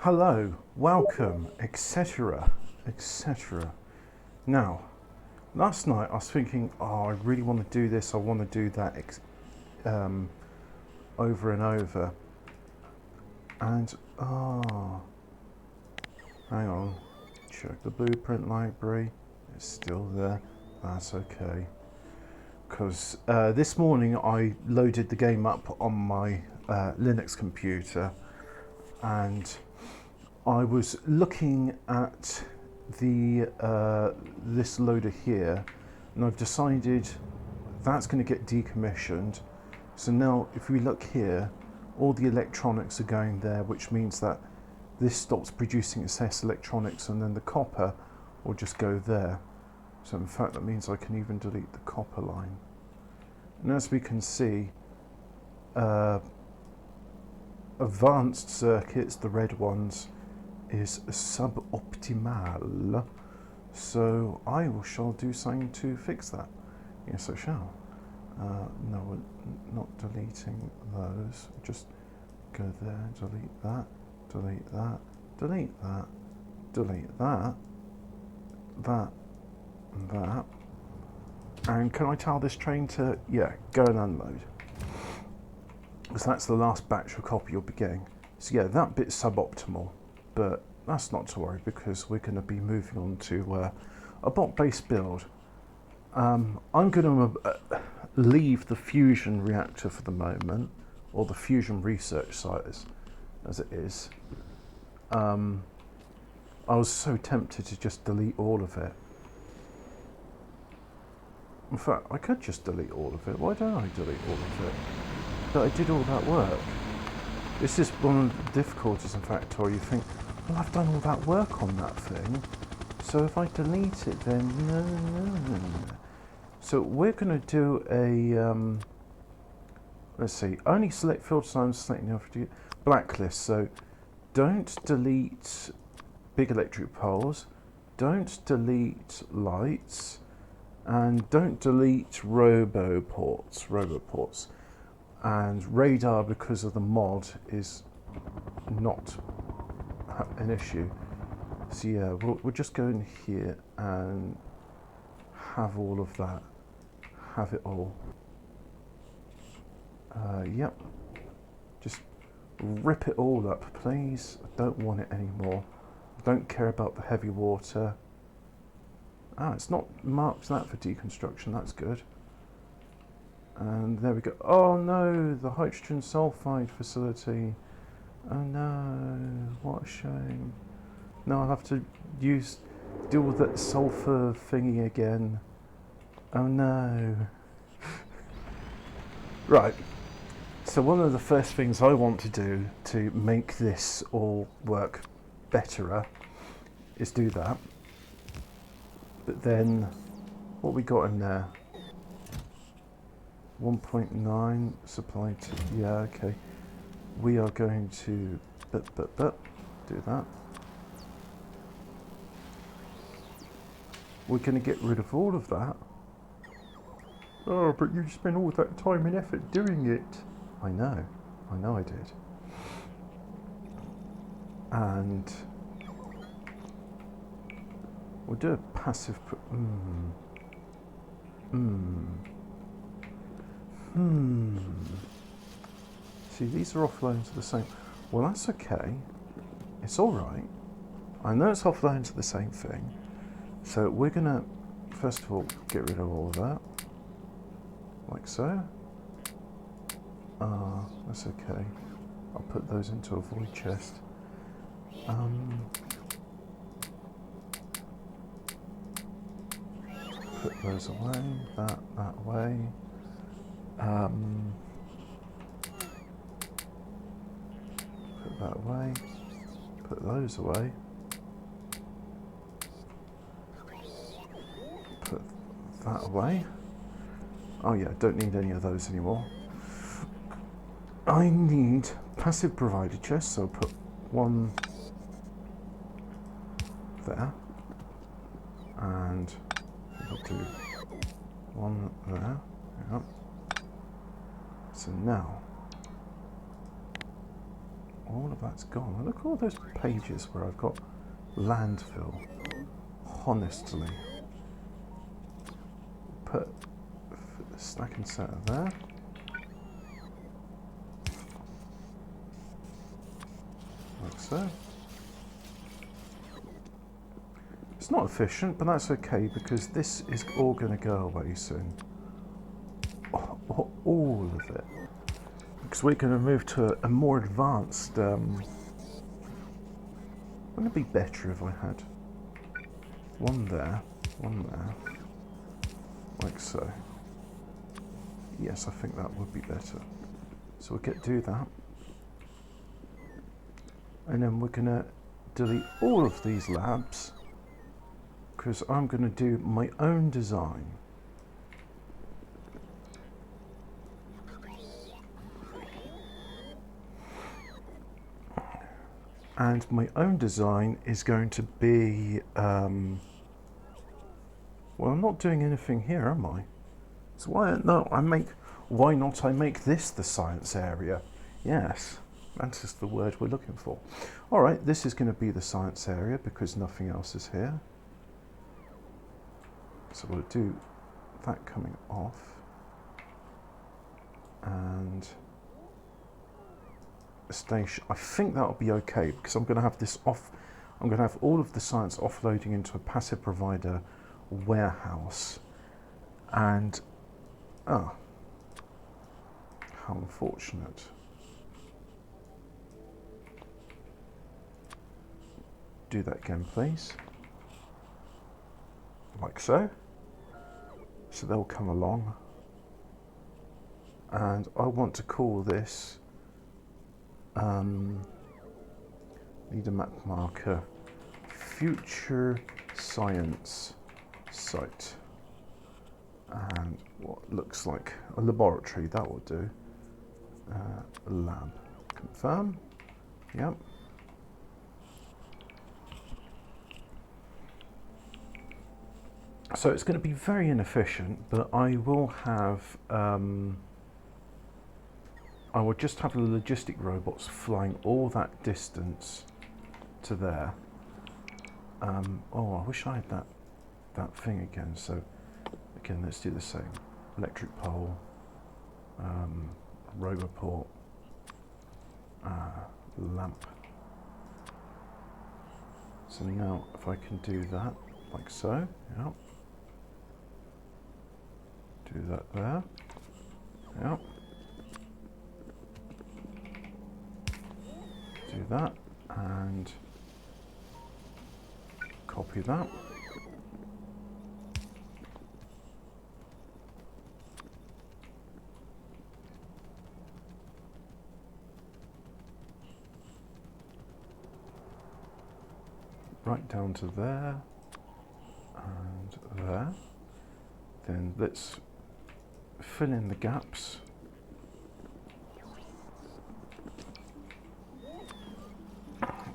Hello, welcome, etc., etc. Now, last night I was thinking, oh, I really want to do this, I want to do that over and over. And, hang on, check the blueprint library, it's still there, that's okay. Because this morning I loaded the game up on my Linux computer and I was looking at the this loader here, and I've decided that's going to get decommissioned. So now if we look here, all the electronics are going there, which means that this stops producing excess electronics, and then the copper will just go there. So in fact that means I can even delete the copper line. And as we can see, advanced circuits, the red ones, is suboptimal, so I shall do something to fix that. Yes, I shall. No, we're not deleting those. Just go there, delete that, delete that, delete that, delete that, that, and that. And can I tell this train to, yeah, go and unload? Because that's the last batch of copy you'll be getting. So yeah, that bit's suboptimal. But that's not to worry, because we're going to be moving on to a bot-based build. I'm going to leave the fusion reactor for the moment, or the fusion research site as it is. I was so tempted to just delete all of it. In fact, I could just delete all of it. Why don't I delete all of it? But I did all that work. This is one of the difficulties in Factorio. You think, well, I've done all that work on that thing, so if I delete it, then no. So we're going to do a, let's see, only select field times, selecting the blacklist. So don't delete big electric poles, don't delete lights, and don't delete roboports. And radar, because of the mod, is not an issue. So yeah, we'll just go in here and have all of that. Have it all. Yep. Just rip it all up, please. I don't want it anymore. I don't care about the heavy water. Ah, it's not marked that for deconstruction. That's good. And there we go. Oh no, the hydrogen sulfide facility. Oh no, what a shame. Now I'll have to deal with that sulfur thingy again. Oh no. Right, so one of the first things I want to do to make this all work better is do that. But then, what we got in there? 1.9 supply to, yeah, okay. We are going to do that. We're going to get rid of all of that. Oh, but you spent all that time and effort doing it. I know I did. And we'll do a passive, See, these are offline to the same. Well, that's okay. It's all right. I know it's offline to the same thing. So we're gonna, first of all, get rid of all of that. Like so. That's okay. I'll put those into a void chest. Put those away, that way. Put that away. Put those away. Put that away. Oh yeah, don't need any of those anymore. I need passive provider chests, so I'll put one there. And we'll do one there. Yep. So now all of that's gone. Look at all those pages where I've got landfill. Honestly. Put the stacking setter there. Like so. It's not efficient, but that's okay because this is all going to go away soon. All of it. Because we're going to move to a more advanced... wouldn't it be better if I had one there, like so? Yes, I think that would be better. So we'll do that. And then we're going to delete all of these labs because I'm going to do my own design. And my own design is going to be, well, I'm not doing anything here, am I? So why not I make this the science area? Yes, that's just the word we're looking for. All right, this is going to be the science area because nothing else is here. So we'll do that coming off. And station, I think that'll be okay because I'm going to have this off. I'm going to have all of the science offloading into a passive provider warehouse, and how unfortunate. Do that again, please, like so. So they'll come along, and I want to call this. Need a map marker. Future Science Site. And what looks like a laboratory, that will do. Lab. Confirm. Yep. So it's going to be very inefficient, but I will have I will just have the logistic robots flying all that distance to there. Oh, I wish I had that thing again. So again, let's do the same. Electric pole, roboport, lamp. So now if I can do that, like so, yeah. Do that there, yeah. Do that and copy that. Right down to there and there. Then let's fill in the gaps.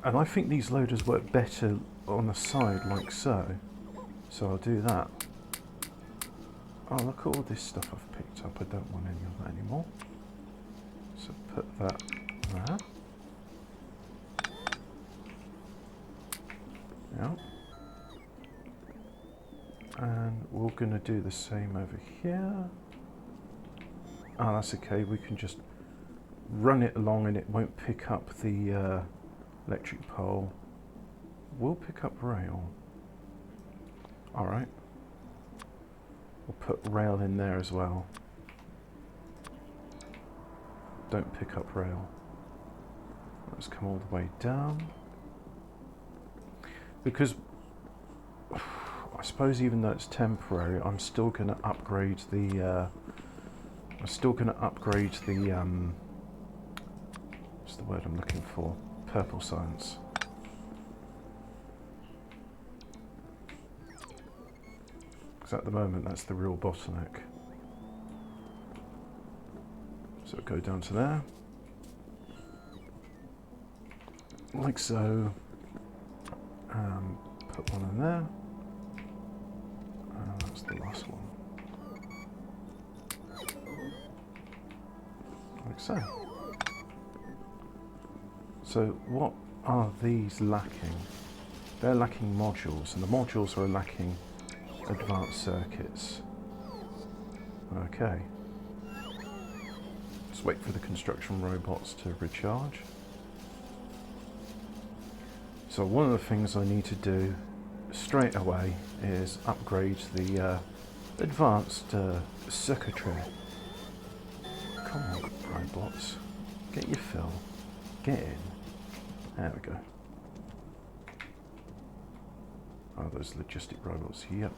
And I think these loaders work better on the side like so. So I'll do that. Oh, look at all this stuff I've picked up. I don't want any of that anymore. So put that there. Yeah. And we're going to do the same over here. Oh, that's okay. We can just run it along and it won't pick up the electric pole. We'll pick up rail. All right. We'll put rail in there as well. Don't pick up rail. Let's come all the way down. Because I suppose even though it's temporary, I'm still going to upgrade the. What's the word I'm looking for? Purple science. Because at the moment that's the real bottleneck. So go down to there. Like so. Put one in there. That's the last one. Like so. So what are these lacking? They're lacking modules, and the modules are lacking advanced circuits. Okay. Let's wait for the construction robots to recharge. So one of the things I need to do straight away is upgrade the advanced circuitry. Come on, robots. Get your fill. Get in. There we go. Oh, those logistic robots. Yep.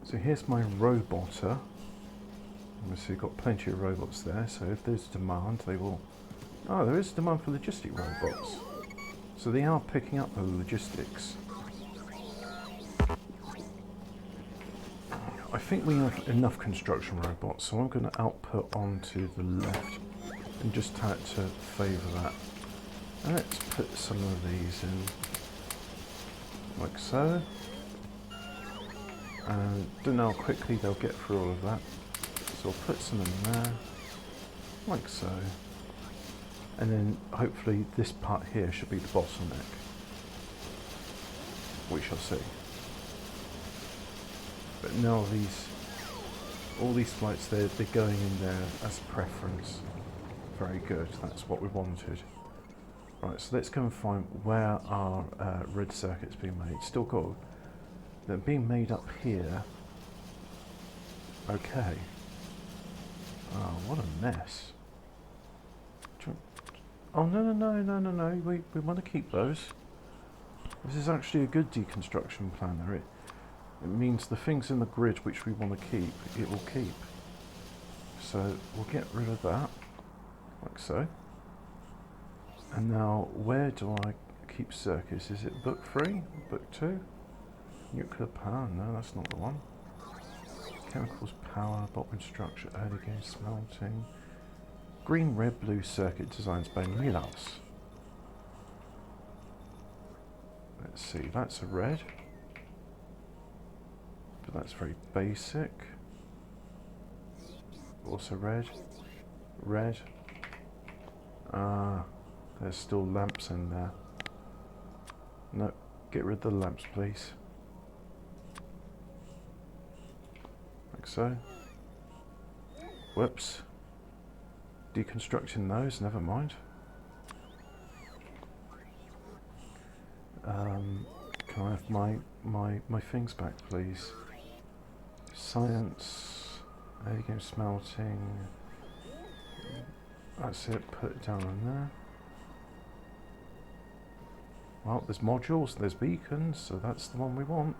So here's my roboter. Obviously got plenty of robots there, so if there's demand they will... Oh, there is demand for logistic robots. So they are picking up the logistics. I think we have enough construction robots, so I'm going to output onto the left and just tell it to favour that. And let's put some of these in, like so. And don't know how quickly they'll get through all of that. So I'll put some in there, like so. And then hopefully this part here should be the bottleneck. We shall see. But now all these flights, they're going in there as a preference. Very good, that's what we wanted. Right, so let's go and find where our red circuit's being made. Still got, they're being made up here. Okay. Oh, what a mess. Oh, no. We want to keep those. This is actually a good deconstruction planner. It means the things in the grid which we want to keep, it will keep. So we'll get rid of that, like so. And now, where do I keep circuits? Is it book 3, book 2? Nuclear power? No, that's not the one. Chemicals, power, bottom structure, early game smelting. Green, red, blue circuit designs by Milas. Let's see, that's a red. But that's very basic. Also red. Red. Ah, there's still lamps in there. No, get rid of the lamps, please. Like so. Whoops. Deconstructing those, never mind. Can I have my things back, please? Science, early game smelting. That's it, put it down on there. Well, there's modules, there's beacons, so that's the one we want.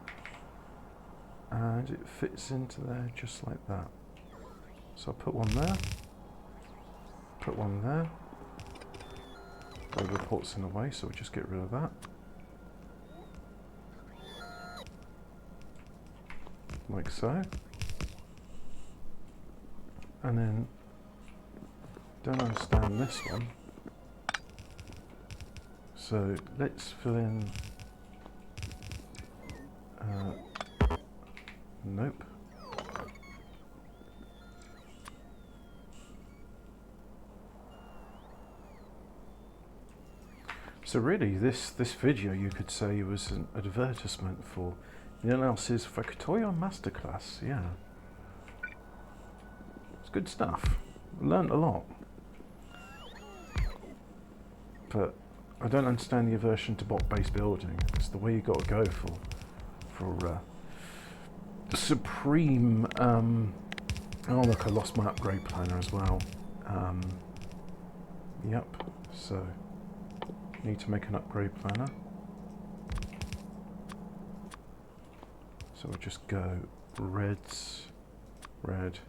And it fits into there just like that. So I'll put one there. Put one there. The report's in the way, so we'll just get rid of that. Like so. And then, don't understand this one. So let's fill in, nope. So really, this video, you could say, was an advertisement for anyone else's Factorio Masterclass. Yeah, it's good stuff. Learned a lot, but I don't understand the aversion to bot-based building. It's the way you got to go for supreme. Oh look, I lost my upgrade planner as well. Yep. So. Need to make an upgrade planner. So we'll just go reds, red,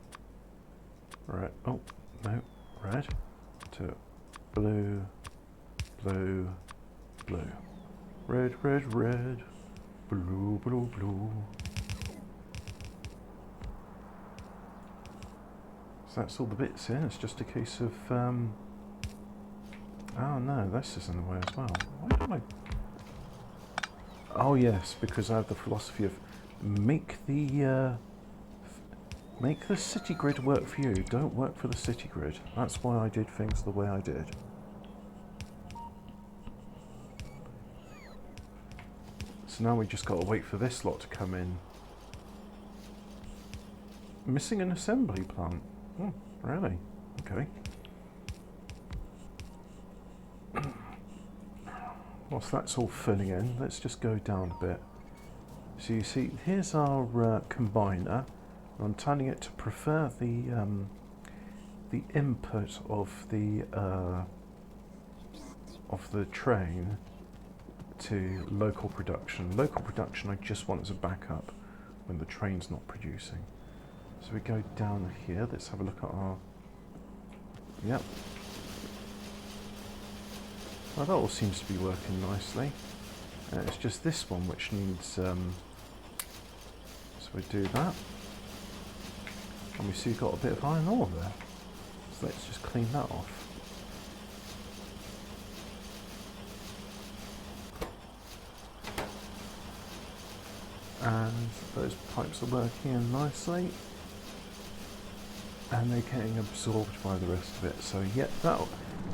red, oh, no, red, to blue, blue, blue, red, red, red, blue, blue, blue. So that's all the bits in. It's just a case of Oh no, this is in the way as well. Why don't I... Oh yes, because I have the philosophy of make the city grid work for you, don't work for the city grid. That's why I did things the way I did. So now we just got to wait for this lot to come in. Missing an assembly plant. Oh, really? Okay. Whilst that's all filling in, let's just go down a bit. So you see, here's our combiner. I'm telling it to prefer the input of the train to local production. Local production I just want as a backup when the train's not producing. So we go down here, let's have a look at our... Yep. Well, that all seems to be working nicely. It's just this one which needs... so we do that. And we see we've got a bit of iron ore there. So let's just clean that off. And those pipes are working in nicely. And they're getting absorbed by the rest of it. So yeah,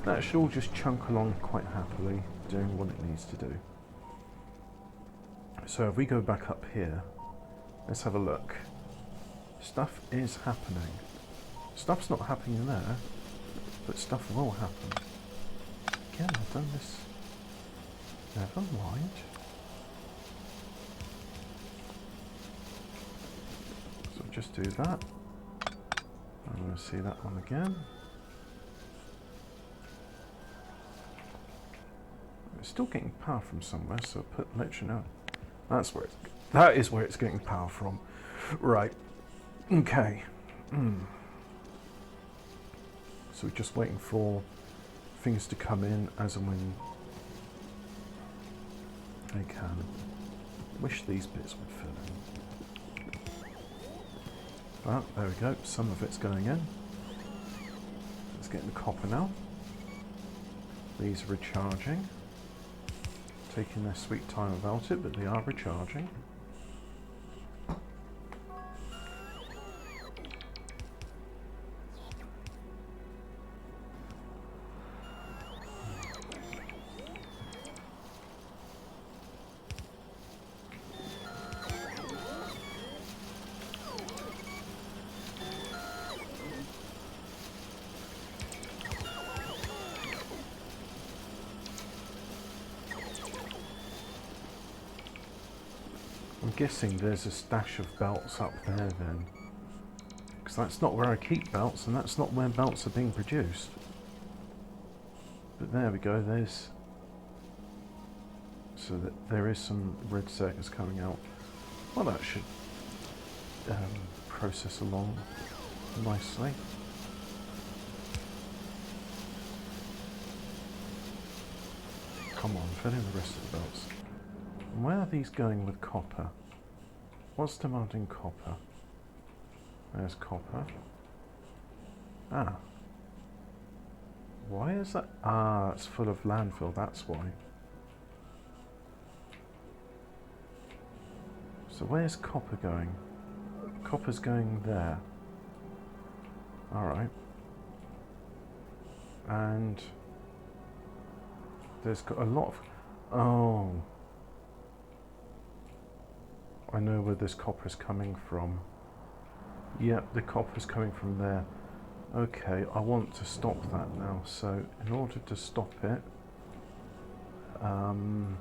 that should all just chunk along quite happily, doing what it needs to do. So if we go back up here, let's have a look. Stuff is happening. Stuff's not happening there, but stuff will happen. Again, I've done this. Never mind. So just do that. I'm going to see that one again. It's still getting power from somewhere, so let you know. That is where it's getting power from. Right. Okay. So we're just waiting for things to come in as and when they can. Wish these bits would fill in. Well, there we go. Some of it's going in. Let's get the copper now. These are recharging. Taking their sweet time about it, but they are recharging. I'm guessing there's a stash of belts up there then. Because that's not where I keep belts, and that's not where belts are being produced. But there we go, there's... So that there is some red circuits coming out. Well, that should process along nicely. Come on, fill in the rest of the belts. Where are these going with copper? What's demanding copper? There's copper. Ah. Why is that? Ah, it's full of landfill, that's why. So where's copper going? Copper's going there. Alright. And there's got a lot of... Oh. I know where this copper is coming from. Yep, the copper is coming from there. Okay, I want to stop that now. So, in order to stop it, I'm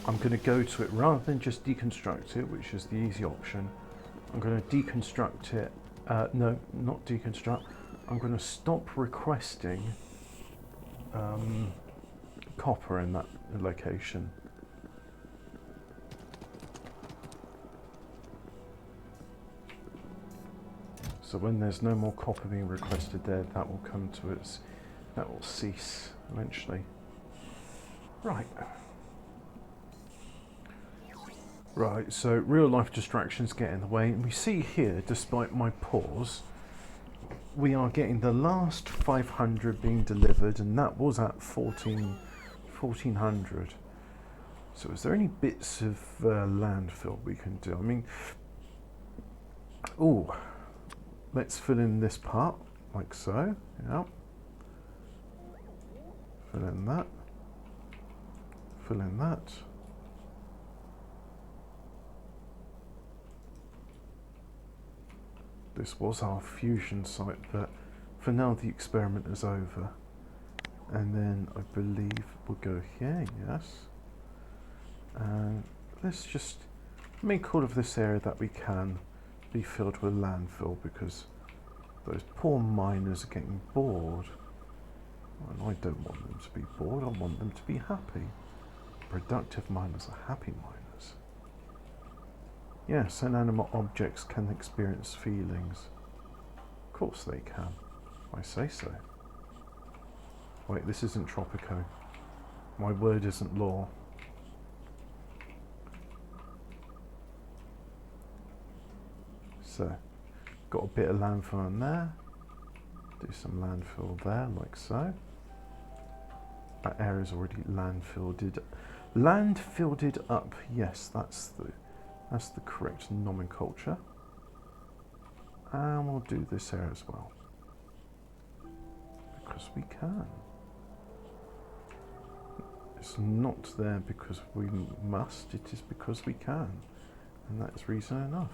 going to go to it rather than just deconstruct it, which is the easy option. I'm going to deconstruct it. No, not deconstruct. I'm going to stop requesting copper in that location. So when there's no more copper being requested there, that will come to its, that will cease eventually. Right. Right, so real life distractions get in the way, and we see here, despite my pause, we are getting the last 500 being delivered, and that was at 1400. So is there any bits of landfill we can do? I mean, oh, let's fill in this part, like so. Yeah. Fill in that. Fill in that. This was our fusion site, but for now the experiment is over. And then I believe we'll go here, yes. And let's just make all of this area that we can be filled with landfill, because those poor miners are getting bored. And I don't want them to be bored, I want them to be happy. Productive miners are happy miners. Yes, inanimate objects can experience feelings. Of course they can. I say so. Wait, this isn't Tropico. My word isn't law. So, got a bit of landfill in there. Do some landfill there, like so. That area's already landfilled. Landfilled up, yes, that's the correct nomenclature. And we'll do this area as well. Because we can. It's not there because we must, it is because we can. And that is reason enough.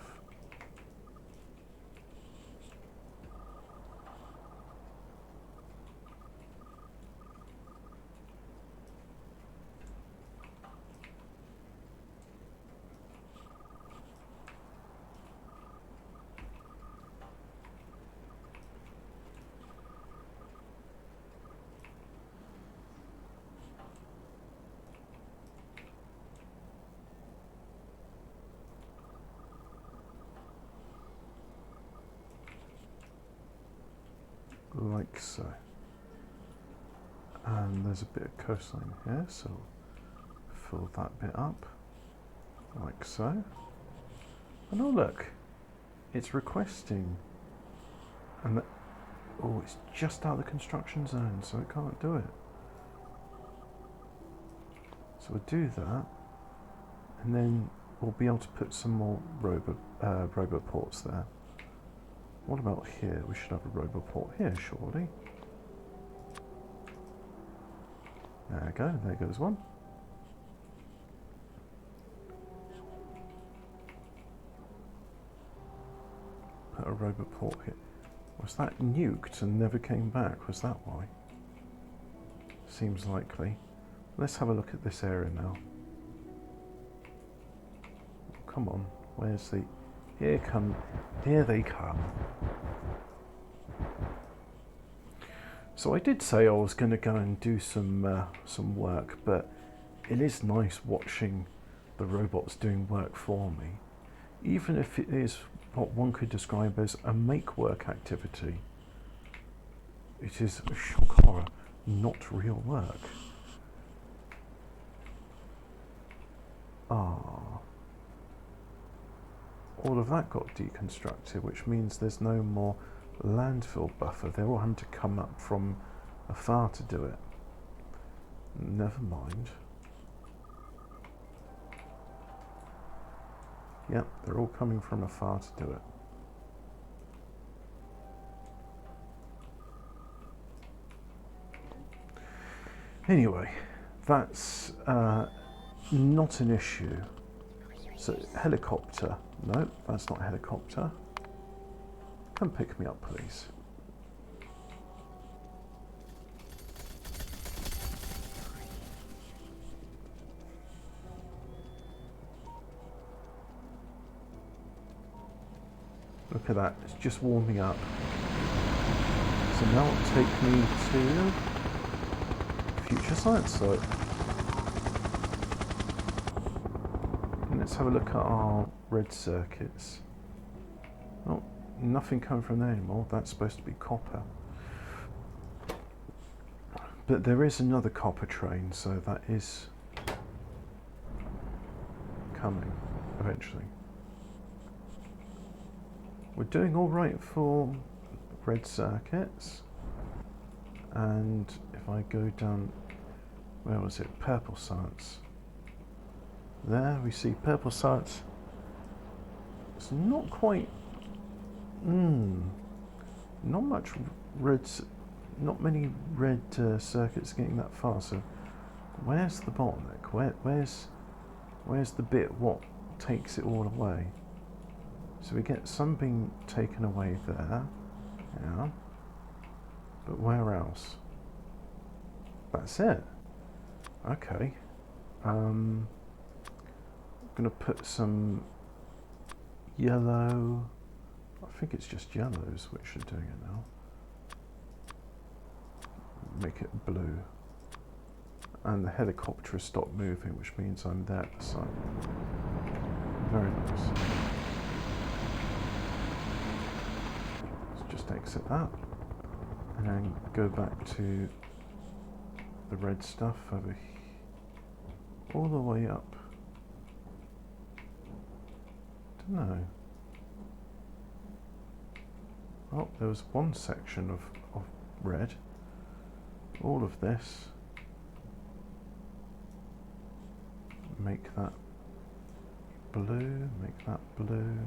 Like so. And there's a bit of coastline here, so fill that bit up, like so. And oh look, it's requesting, and oh, it's just out of the construction zone, so it can't do it. So we'll do that, and then we'll be able to put some more roboports there. What about here? We should have a roboport here, surely. There we go, there goes one. Put a roboport here. Was that nuked and never came back? Was that why? Seems likely. Let's have a look at this area now. Come on, where's the... Here they come. So I did say I was going to go and do some work, but it is nice watching the robots doing work for me, even if it is what one could describe as a make-work activity. It is a shock horror, not real work. Ah. All of that got deconstructed, which means there's no more landfill buffer. They're all having to come up from afar to do it. Never mind. Yep, they're all coming from afar to do it. Anyway, that's not an issue. So, helicopter. No, that's not a helicopter. Come pick me up, please. Look at that, it's just warming up. So now it'll take me to future science site. And let's have a look at our red circuits. Oh, nothing coming from there anymore. That's supposed to be copper. But there is another copper train, so that is coming eventually. We're doing all right for red circuits, and if I go down, where was it? Purple science. There we see purple science. It's not quite. Not much red. Not many red circuits getting that far. So where's the bottleneck? Where's the bit what takes it all away? So we get some being taken away there, yeah. But where else? That's it. Okay. I'm gonna put some yellow. I think it's just yellows which are doing it now. Make it blue. And the helicopter has stopped moving, which means I'm there at the site. Very nice. Let's just exit that. And then go back to the red stuff over here. All the way up. Don't know. Oh, there was one section of red. All of this. Make that blue, make that blue.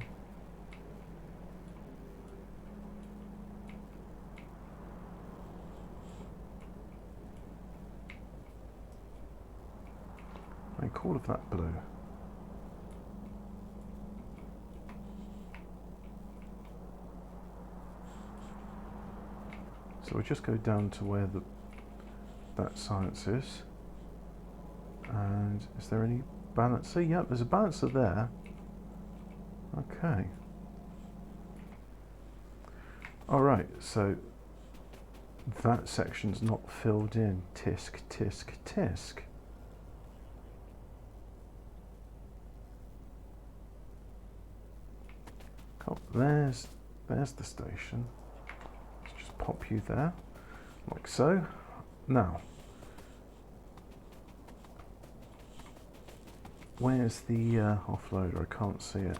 Make all of that blue. So we'll just go down to where that science is. And is there any balancer? Yep, there's a balancer there. Okay. Alright, so that section's not filled in. Tisk, tisk, tisk. Oh, there's the station. Let's just pop you there, like so. Now, where's the offloader? I can't see it.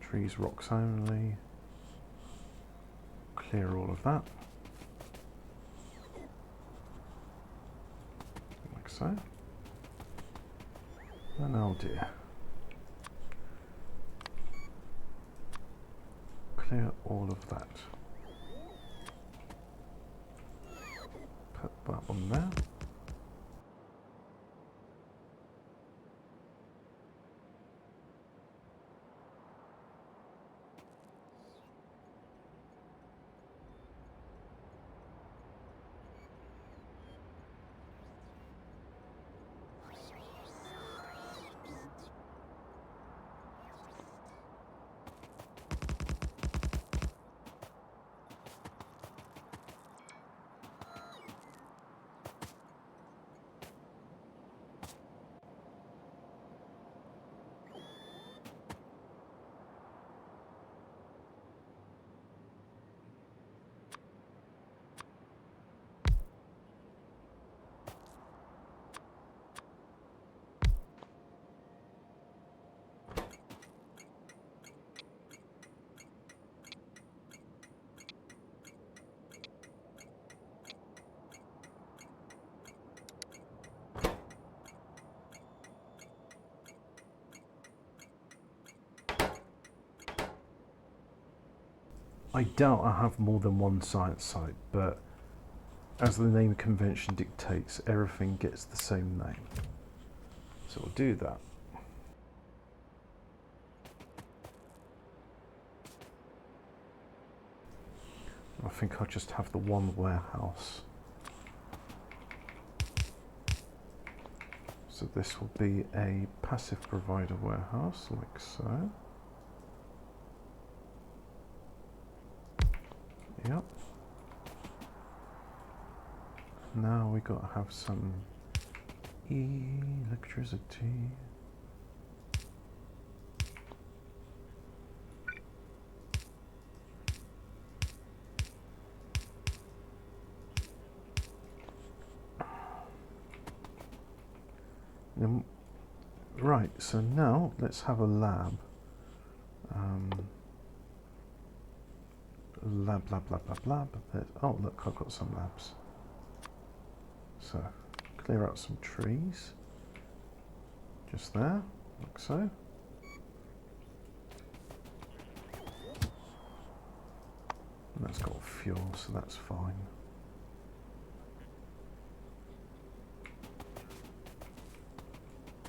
Trees, rocks only. Clear all of that. Like so. And oh dear. Clear all of that. Put that one there. I doubt I have more than one science site, but as the name convention dictates, everything gets the same name. So we'll do that. I think I'll just have the one warehouse. So this will be a passive provider warehouse, like so. Yep. Now we got to have some electricity. Right, so now let's have a lab. lab, lab, lab, lab, lab. Oh, look, I've got some labs. So, clear out some trees. Just there, like so. And that's got fuel, so that's fine.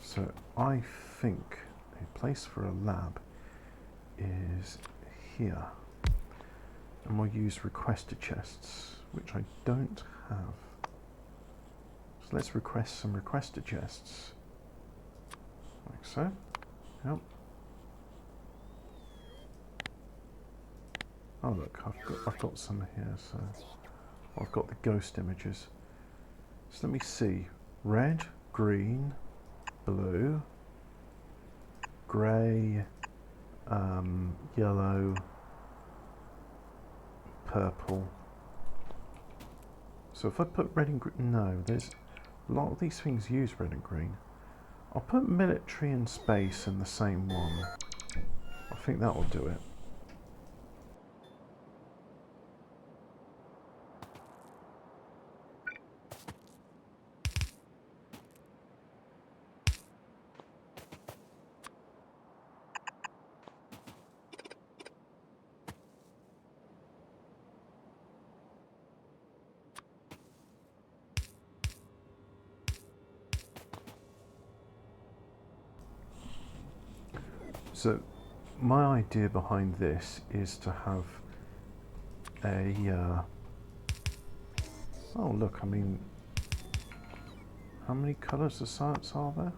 So I think a place for a lab is here. And we'll use requester chests, which I don't have. So let's request some requester chests. Like so. Yep. Oh look, I've got some here, so I've got the ghost images. So let me see. Red, green, blue, grey, yellow, purple. So if I put red and green, no, there's a lot of these things use red and green. I'll put military and space in the same one. I think that will do it. So my idea behind this is to have a oh look, I mean, how many colours of science are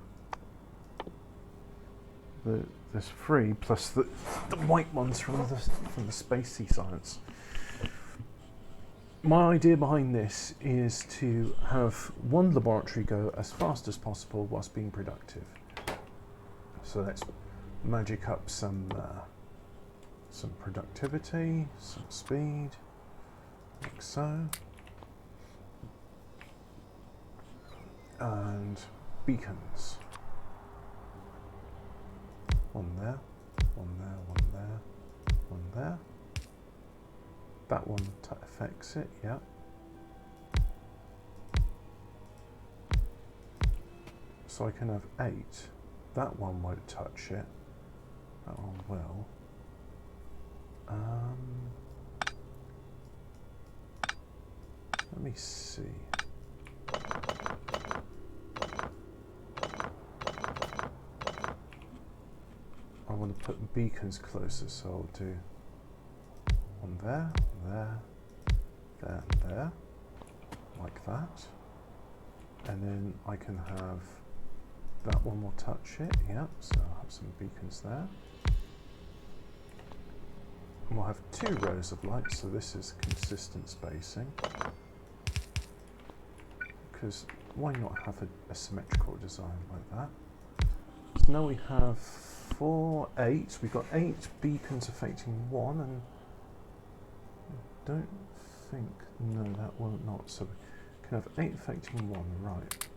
there? There's 3 plus the white ones from the spacey science. My idea behind this is to have one laboratory go as fast as possible whilst being productive. So let's magic up some productivity, some speed, like so, and beacons. One there, one there, one there, one there. That one affects it, yeah. So I can have 8. That one won't touch it. That one will. Let me see. I want to put beacons closer, so I'll do one there, there, there, and there, like that. And then I can have that one will touch it, yeah, so I'll have some beacons there. And we'll have 2 rows of lights, so this is consistent spacing. Because why not have a symmetrical design like that? So now we have 4, 8. We've got 8 beacons affecting 1, and I don't think, no, that will not. So we can have 8 affecting 1, right.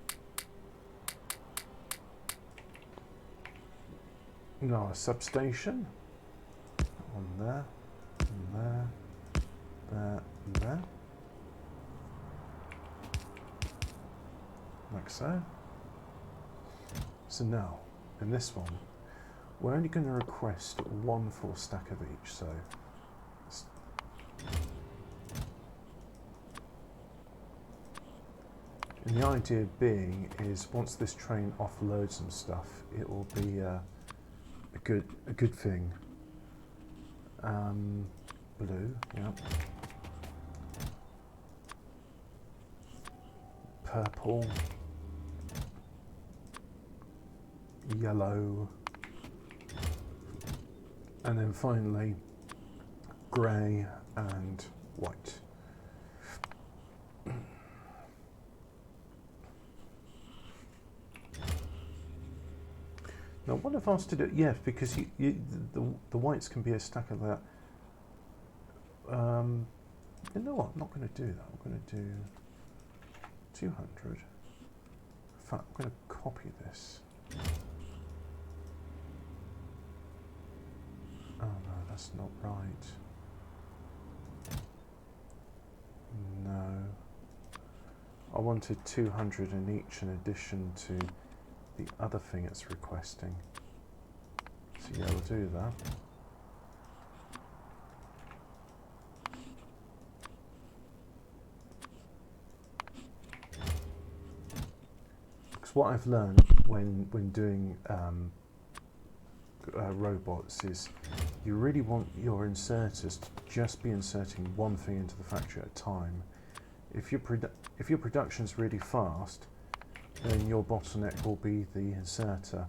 Now a substation. One there, and there, there, and there. Like so. So now, in this one, we're only going to request 1 full stack of each, so and the idea being is once this train offloads some stuff, it will be a good thing. Blue, yeah. Purple. Yellow. And then finally, grey and white. Now, what I've asked to do, yes, because the whites can be a stack of that. You know what? I'm not going to do that. I'm going to do 200. In fact, I'm going to copy this. Oh no, that's not right. I wanted 200 in each in addition to the other thing it's requesting. So yeah, we'll do that. Because what I've learned when doing robots is you really want your inserters to just be inserting one thing into the factory at a time. If your production's really fast, then your bottleneck will be the inserter.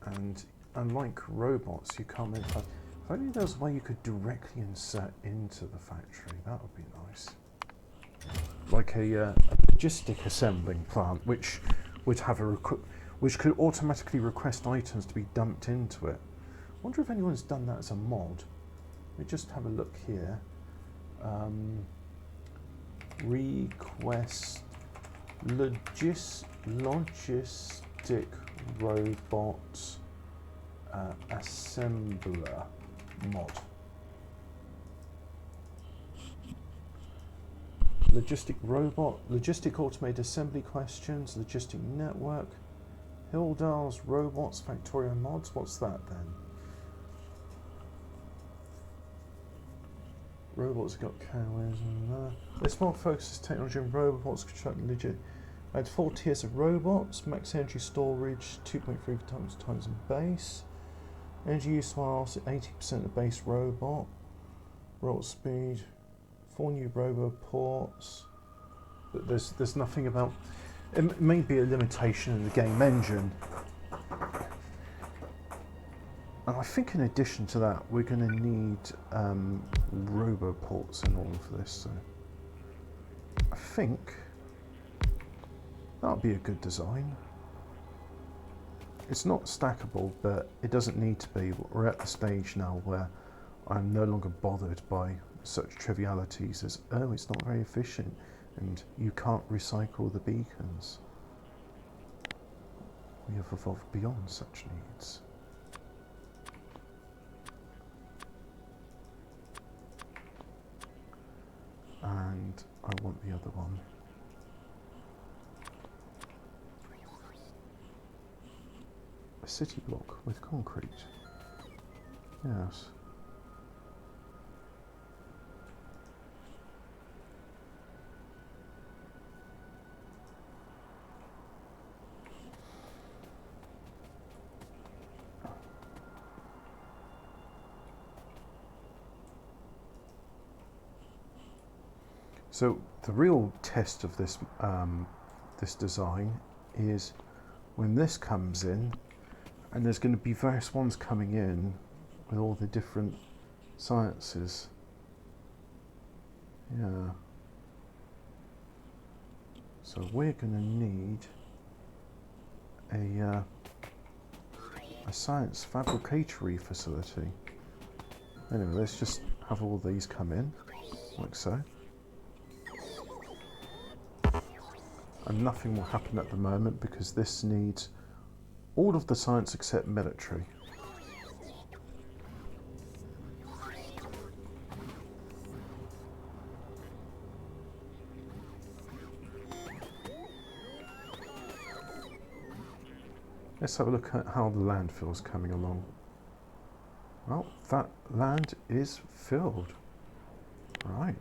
And unlike robots, you can't make. If only there was a way you could directly insert into the factory, that would be nice. Like a logistic assembling plant, which would have which could automatically request items to be dumped into it. I wonder if anyone's done that as a mod. Let me just have a look here. Request logistic robot assembler mod. Logistic automated assembly questions, logistic network, Hildal's robots, Factorio mods. What's that then? Robots have got cameras and This mod focuses technology and robots constructing legit. I had 4 tiers of robots, max energy storage, 2.3 times in base. Energy use whilst 80% of base robot. Robot speed, 4 new robot ports. But there's nothing about. It may be a limitation in the game engine. And I think in addition to that, we're going to need roboports in all of this. So I think that'll be a good design. It's not stackable, but it doesn't need to be. We're at the stage now where I'm no longer bothered by such trivialities as, oh, it's not very efficient and you can't recycle the beacons. We have evolved beyond such needs. And I want the other one. A city block with concrete. Yes. So the real test of this this design is when this comes in, and there's going to be various ones coming in with all the different sciences. Yeah. So we're going to need a science fabricatory facility. Anyway, let's just have all these come in, like so. And nothing will happen at the moment because this needs all of the science except military. Let's have a look at how the landfill's coming along. Well, that land is filled. Right.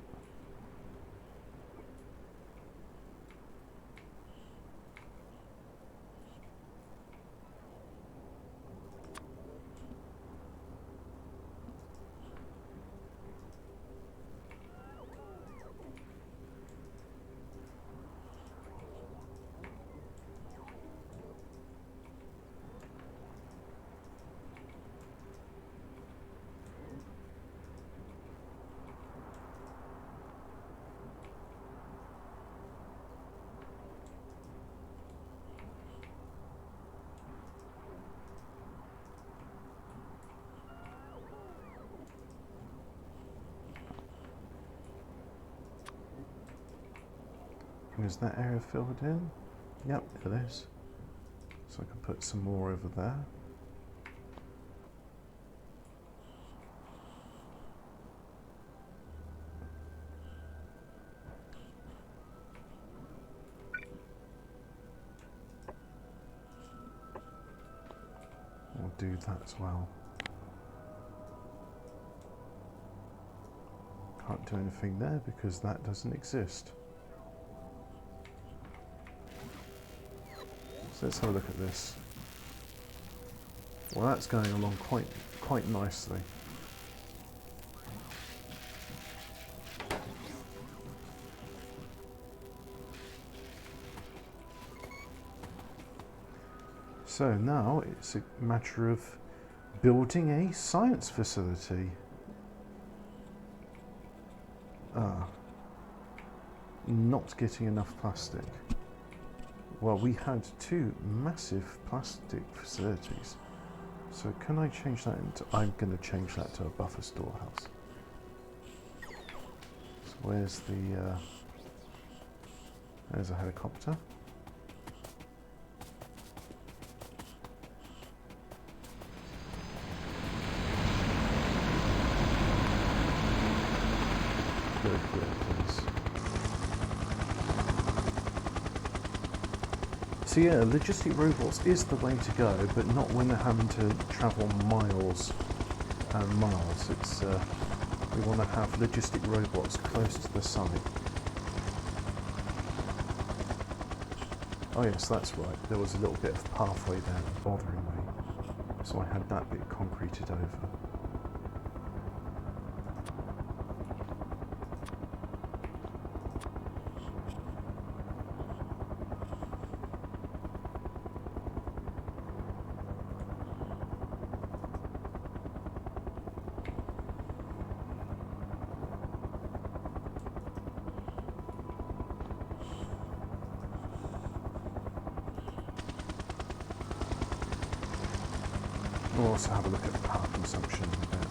Is that area filled in? Yep, it is. So I can put some more over there. do that as well. Can't do anything there because that doesn't exist. So let's have a look at this. Well, that's going along quite nicely. So now it's a matter of building a science facility. Not getting enough plastic. Well, we had 2 massive plastic facilities. So can I change that into... I'm going to change that to a buffer storehouse. So where's the... there's a helicopter. Go for it, please. So yeah, logistic robots is the way to go, but not when they're having to travel miles and miles. It's we want to have logistic robots close to the site. Oh yes, that's right. There was a little bit of pathway there bothering me, so I had that bit concreted over. We'll also have a look at the power consumption in a bit.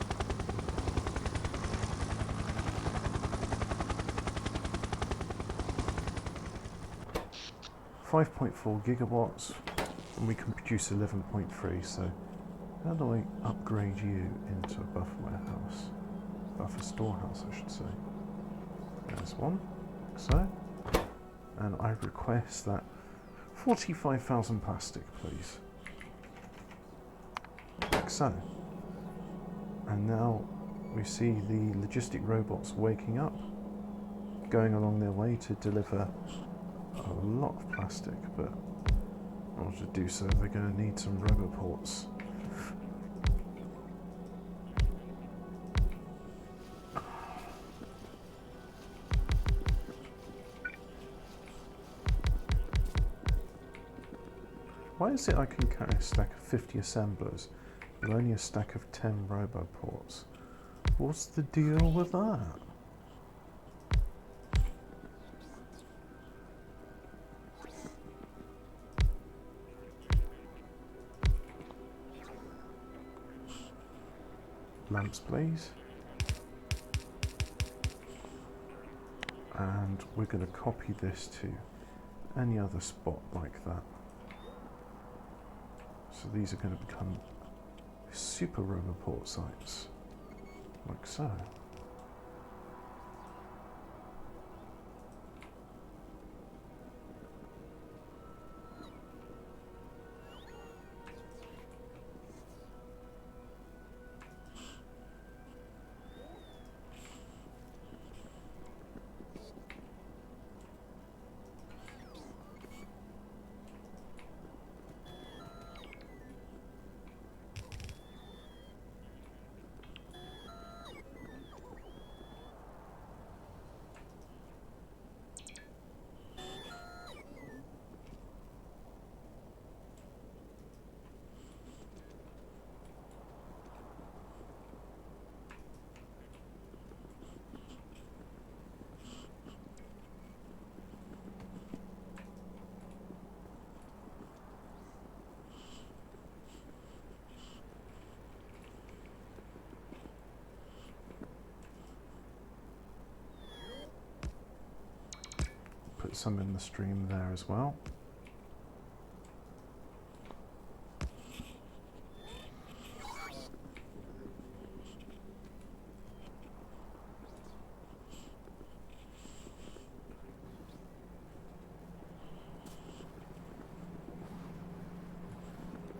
5.4 gigawatts, and we can produce 11.3. So, how do I upgrade you into a buffer warehouse? Buffer storehouse, I should say. There's one, like so. And I request that 45,000 plastic, please. Like so. And now we see the logistic robots waking up, going along their way to deliver a lot of plastic, but in order to do so they're going to need some roboports. Why is it I can carry a stack of 50 assemblers but only a stack of 10 roboports? What's the deal with that? Lamps, please. And we're going to copy this to any other spot like that. So these are going to become super roboport sites, like so. Put some in the stream there as well.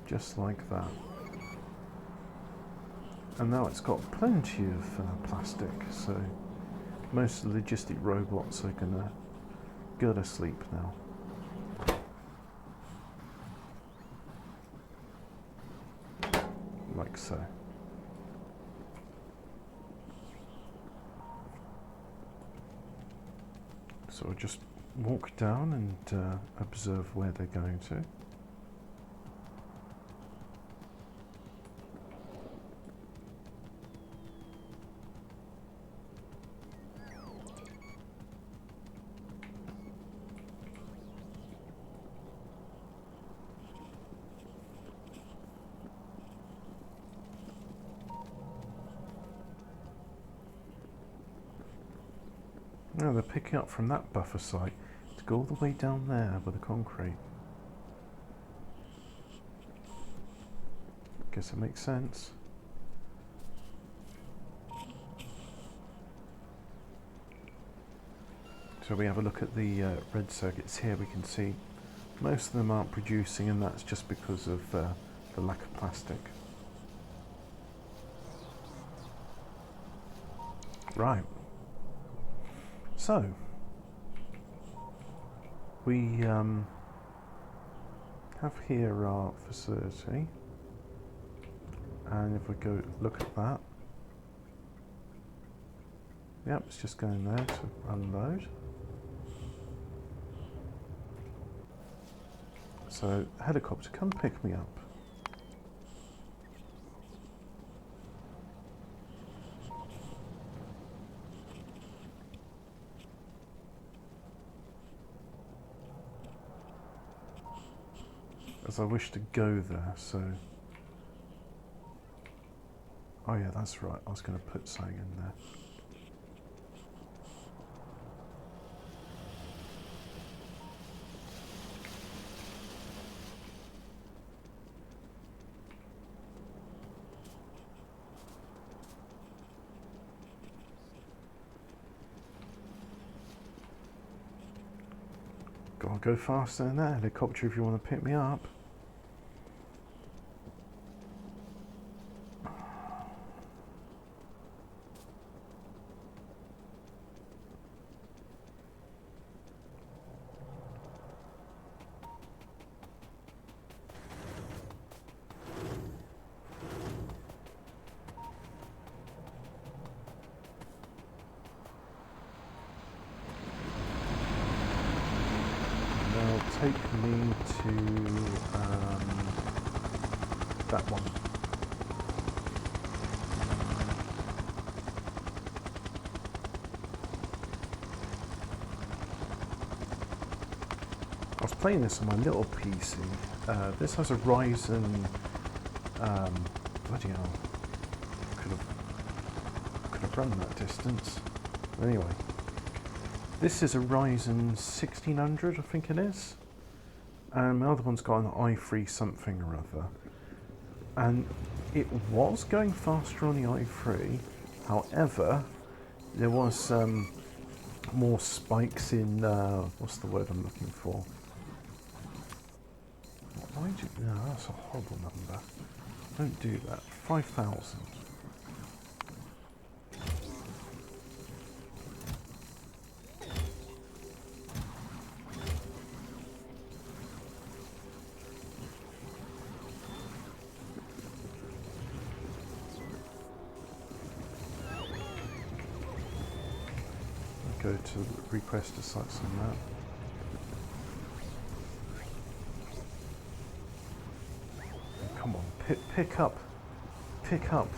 Just like that. And now it's got plenty of plastic, so most of the logistic robots are gonna go to sleep now. Like so. So I'll just walk down and observe where they're going to. Now they're picking up from that buffer site to go all the way down there with the concrete. Guess it makes sense. So we have a look at the red circuits here. We can see most of them aren't producing, and that's just because of the lack of plastic. Right. So we have here our facility, and if we go look at that, yep, it's just going there to unload. So helicopter, come pick me up. As I wish to go there, so... Oh yeah, that's right, I was going to put something in there. Gotta go faster than that helicopter if you want to pick me up. Take me to that one. I was playing this on my little PC. This has a Ryzen. Bloody hell! Could have run that distance. Anyway, this is a Ryzen 1600, I think it is. And my other one's got an i3 something or other, and it was going faster on the i3. However, there was more spikes in what's the word I'm looking for? Why do no? That's a horrible number. Don't do that. 5,000. Go to request a sites on that. Come on, pick up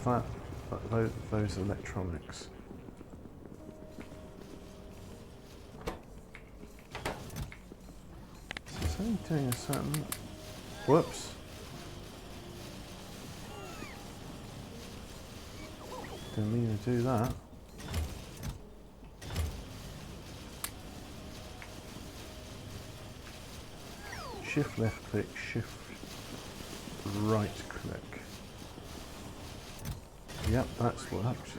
that those electronics. Is only doing a certain. Whoops. Didn't mean to do that. Shift left click, shift right click. Yep, that's worked.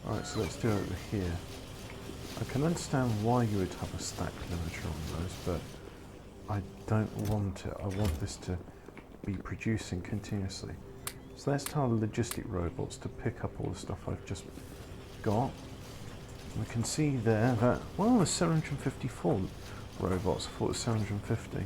Alright, so let's do it over here. I can understand why you would have a stack limiter on those, but I don't want it. I want this to be producing continuously. So let's tell the logistic robots to pick up all the stuff I've just got. We can see there that, well, there's 754 robots. I thought it was 750.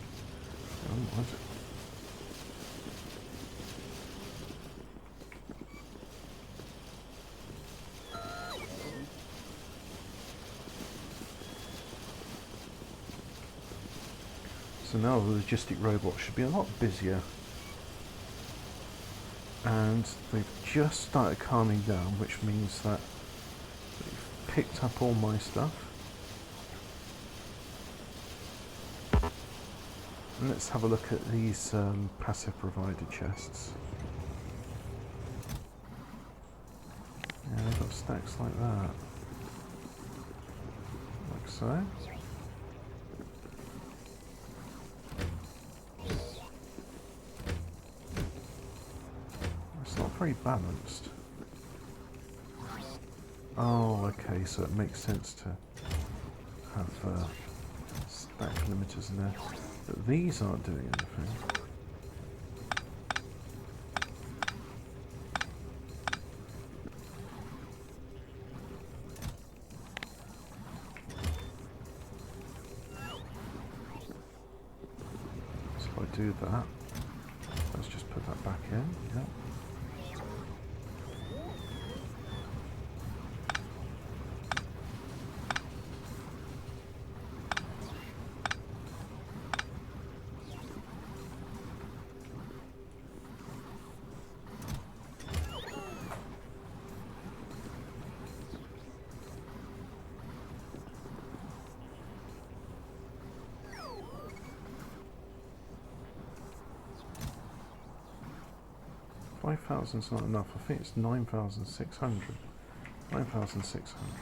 So now the logistic robots should be a lot busier. And they've just started calming down, which means that they've picked up all my stuff. And let's have a look at these passive provider chests. Yeah, they've got stacks like that. Like so. It's not very balanced. Oh, okay, so it makes sense to have stack limiters in there. But these aren't doing anything. So if I do that, let's just put that back in. Yep. $5,000's not enough. I think it's 9,600. 9,600.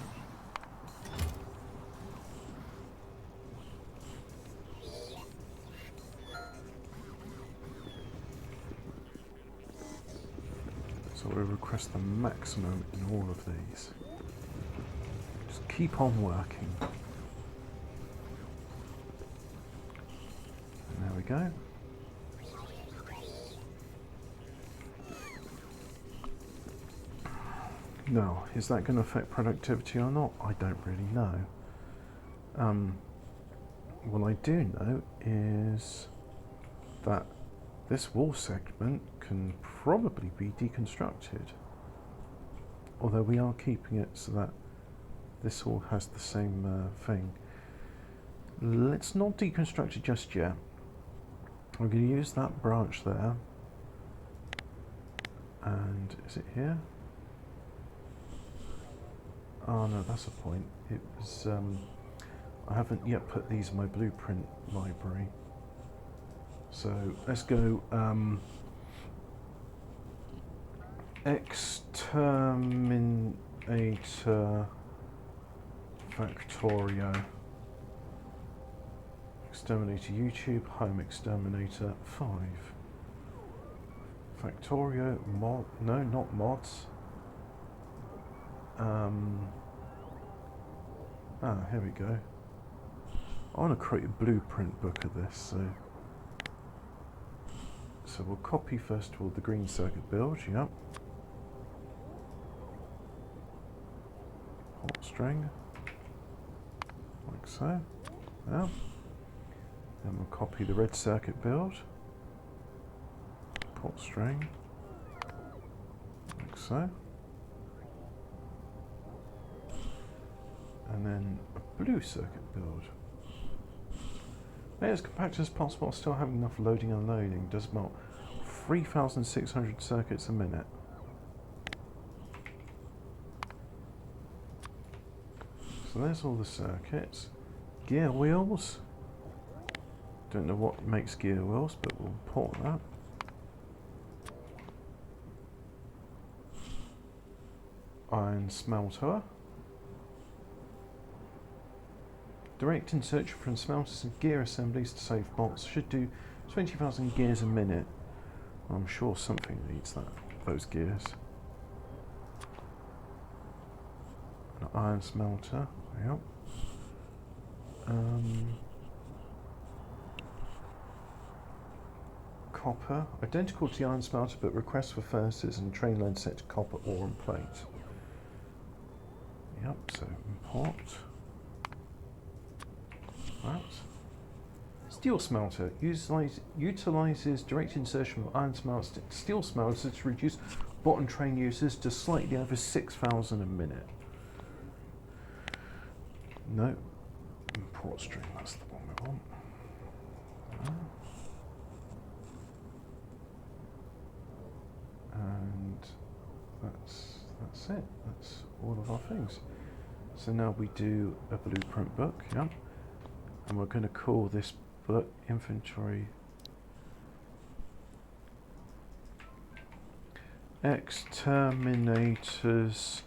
So we request the maximum in all of these. Just keep on working. And there we go. Now, is that going to affect productivity or not? I don't really know. What I do know is that this wall segment can probably be deconstructed. Although we are keeping it so that this all has the same thing. Let's not deconstruct it just yet. I'm going to use that branch there. And is it here? Oh no, that's a point. It was, I haven't yet put these in my blueprint library. So let's go Exterminator Factorio. Exterminator YouTube, Home Exterminator 5. Factorio mod, no, not mods. Here we go. I want to create a blueprint book of this, so we'll copy first of all the green circuit build, yep. Hot string, like so, yeah. Then we'll copy the red circuit build, pot string, like so. And then a blue circuit build. Make it as compact as possible, still having enough loading and unloading. Does about 3,600 circuits a minute. So there's all the circuits. Gear wheels. Don't know what makes gear wheels, but we'll import that. Iron smelter. Direct insertion from smelters and gear assemblies to save bots. Should do 20,000 gears a minute. I'm sure something needs those gears. An iron smelter. Yep. copper, identical to the iron smelter, but request for furnaces and train line set to copper ore and plate. Yep, so import that. Steel smelter utilizes direct insertion of iron smelters to steel smelters to reduce bottom train uses to slightly over 6,000 a minute. No, import string, that's the one we want. And that's it. That's all of our things. So now we do a blueprint book, yeah, and we're going to call this book inventory Exterminators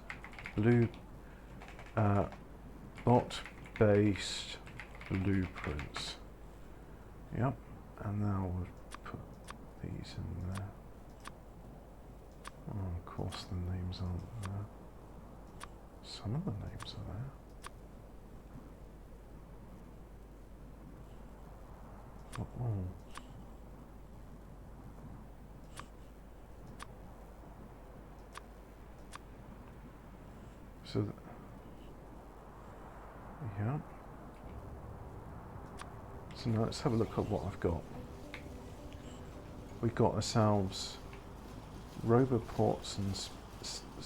bot-based blueprints. Yep, and now we'll put these in there. Oh, of course the names aren't there. Some of the names are there. Oh. So, yeah. So now let's have a look at what I've got. We've got ourselves roboports and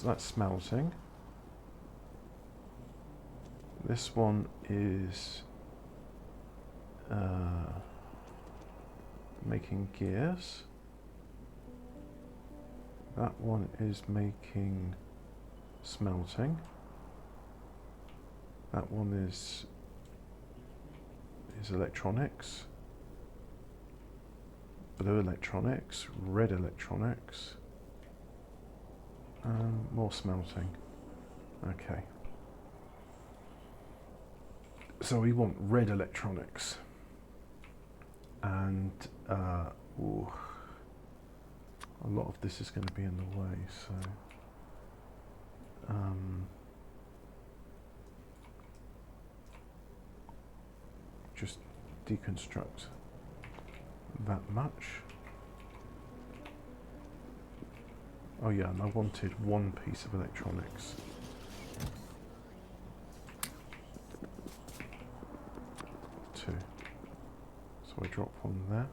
that's smelting. This one is making gears. That one is making smelting. That one is electronics, blue electronics, red electronics, and more smelting. Okay. So we want red electronics, and ooh, a lot of this is going to be in the way, so just deconstruct that much. Oh yeah, and I wanted one piece of electronics. Two. So I drop one there.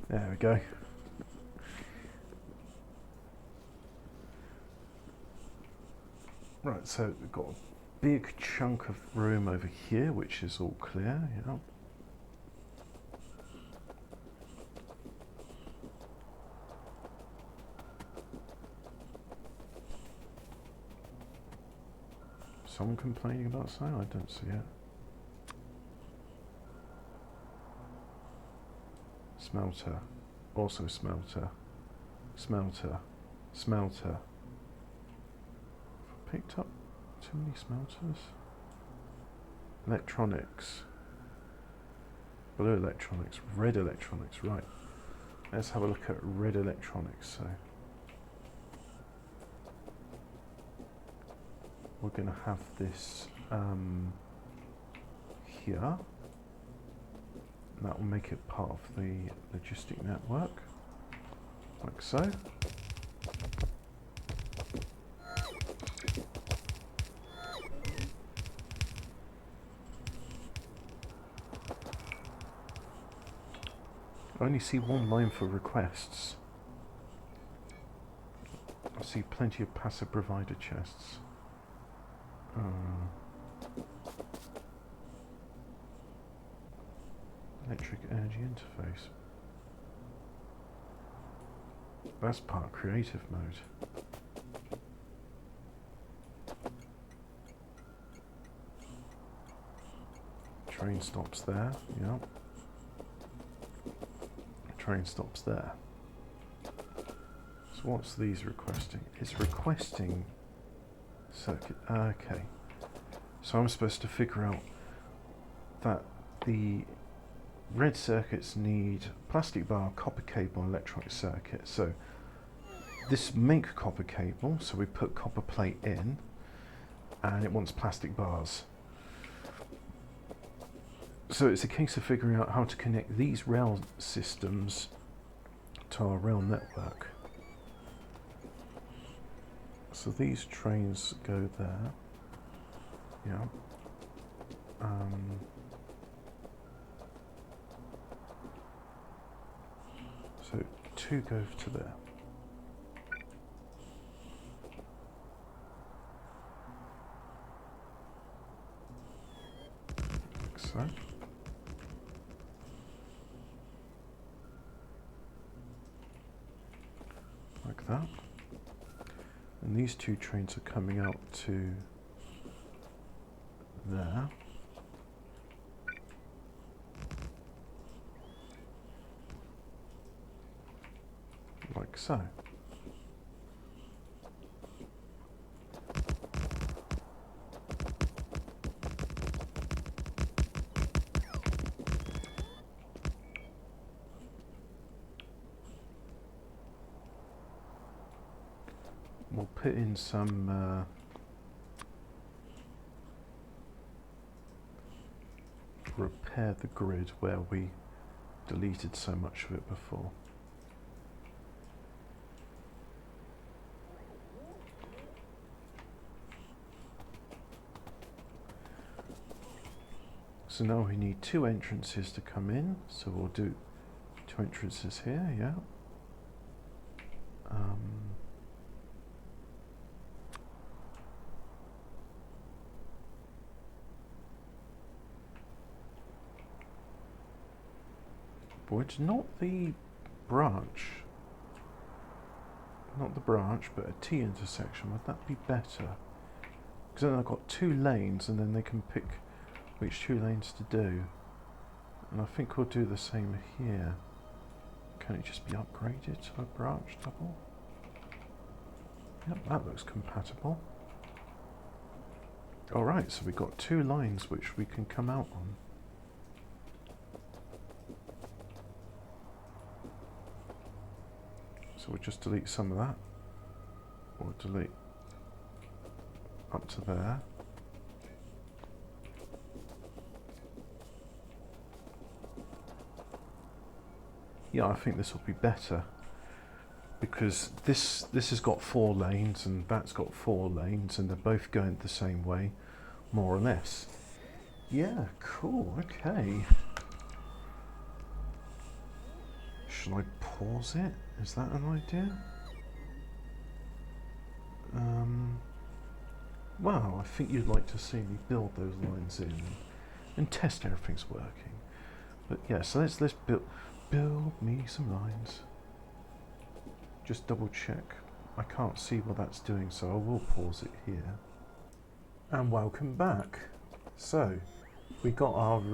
There we go. Right, so we've got a big chunk of room over here, which is all clear, you know. Someone complaining about something? I don't see it. Smelter, also smelter, smelter, smelter. Have I picked up too many smelters? Electronics, blue electronics, red electronics, right. Let's have a look at red electronics. So we're going to have this here. That will make it part of the logistic network, like so. I only see one line for requests. I see plenty of passive provider chests. Electric energy interface. That's part creative mode. Train stops there, yeah. Train stops there. So what's these requesting? It's requesting circuit. Okay. So I'm supposed to figure out that the red circuits need plastic bar, copper cable, and electronic circuit. So this make copper cable, so we put copper plate in, and it wants plastic bars. So it's a case of figuring out how to connect these rail systems to our rail network. So these trains go there, yeah. So 2 go to there. Like so. Like that. And these 2 trains are coming out to there. Like so. We'll put in some repair the grid where we deleted so much of it before. So now we need 2 entrances to come in, so we'll do 2 entrances here, yeah. Would not the branch, but a T intersection, would that be better? Because then I've got 2 lanes and then they can pick which 2 lanes to do. And I think we'll do the same here. Can it just be upgraded to a branch double? Yep, that looks compatible. Alright, so we've got 2 lines which we can come out on. So we'll just delete some of that. Or delete up to there. Yeah, I think this will be better because this has got 4 lanes and that's got 4 lanes and they're both going the same way, more or less. Yeah, cool, okay. Shall I pause it? Is that an idea? Well, I think you'd like to see me build those lines in and test everything's working. But yeah, so let's build me some lines. Just double check. I can't see what that's doing, so I will pause it here. And welcome back. So we got our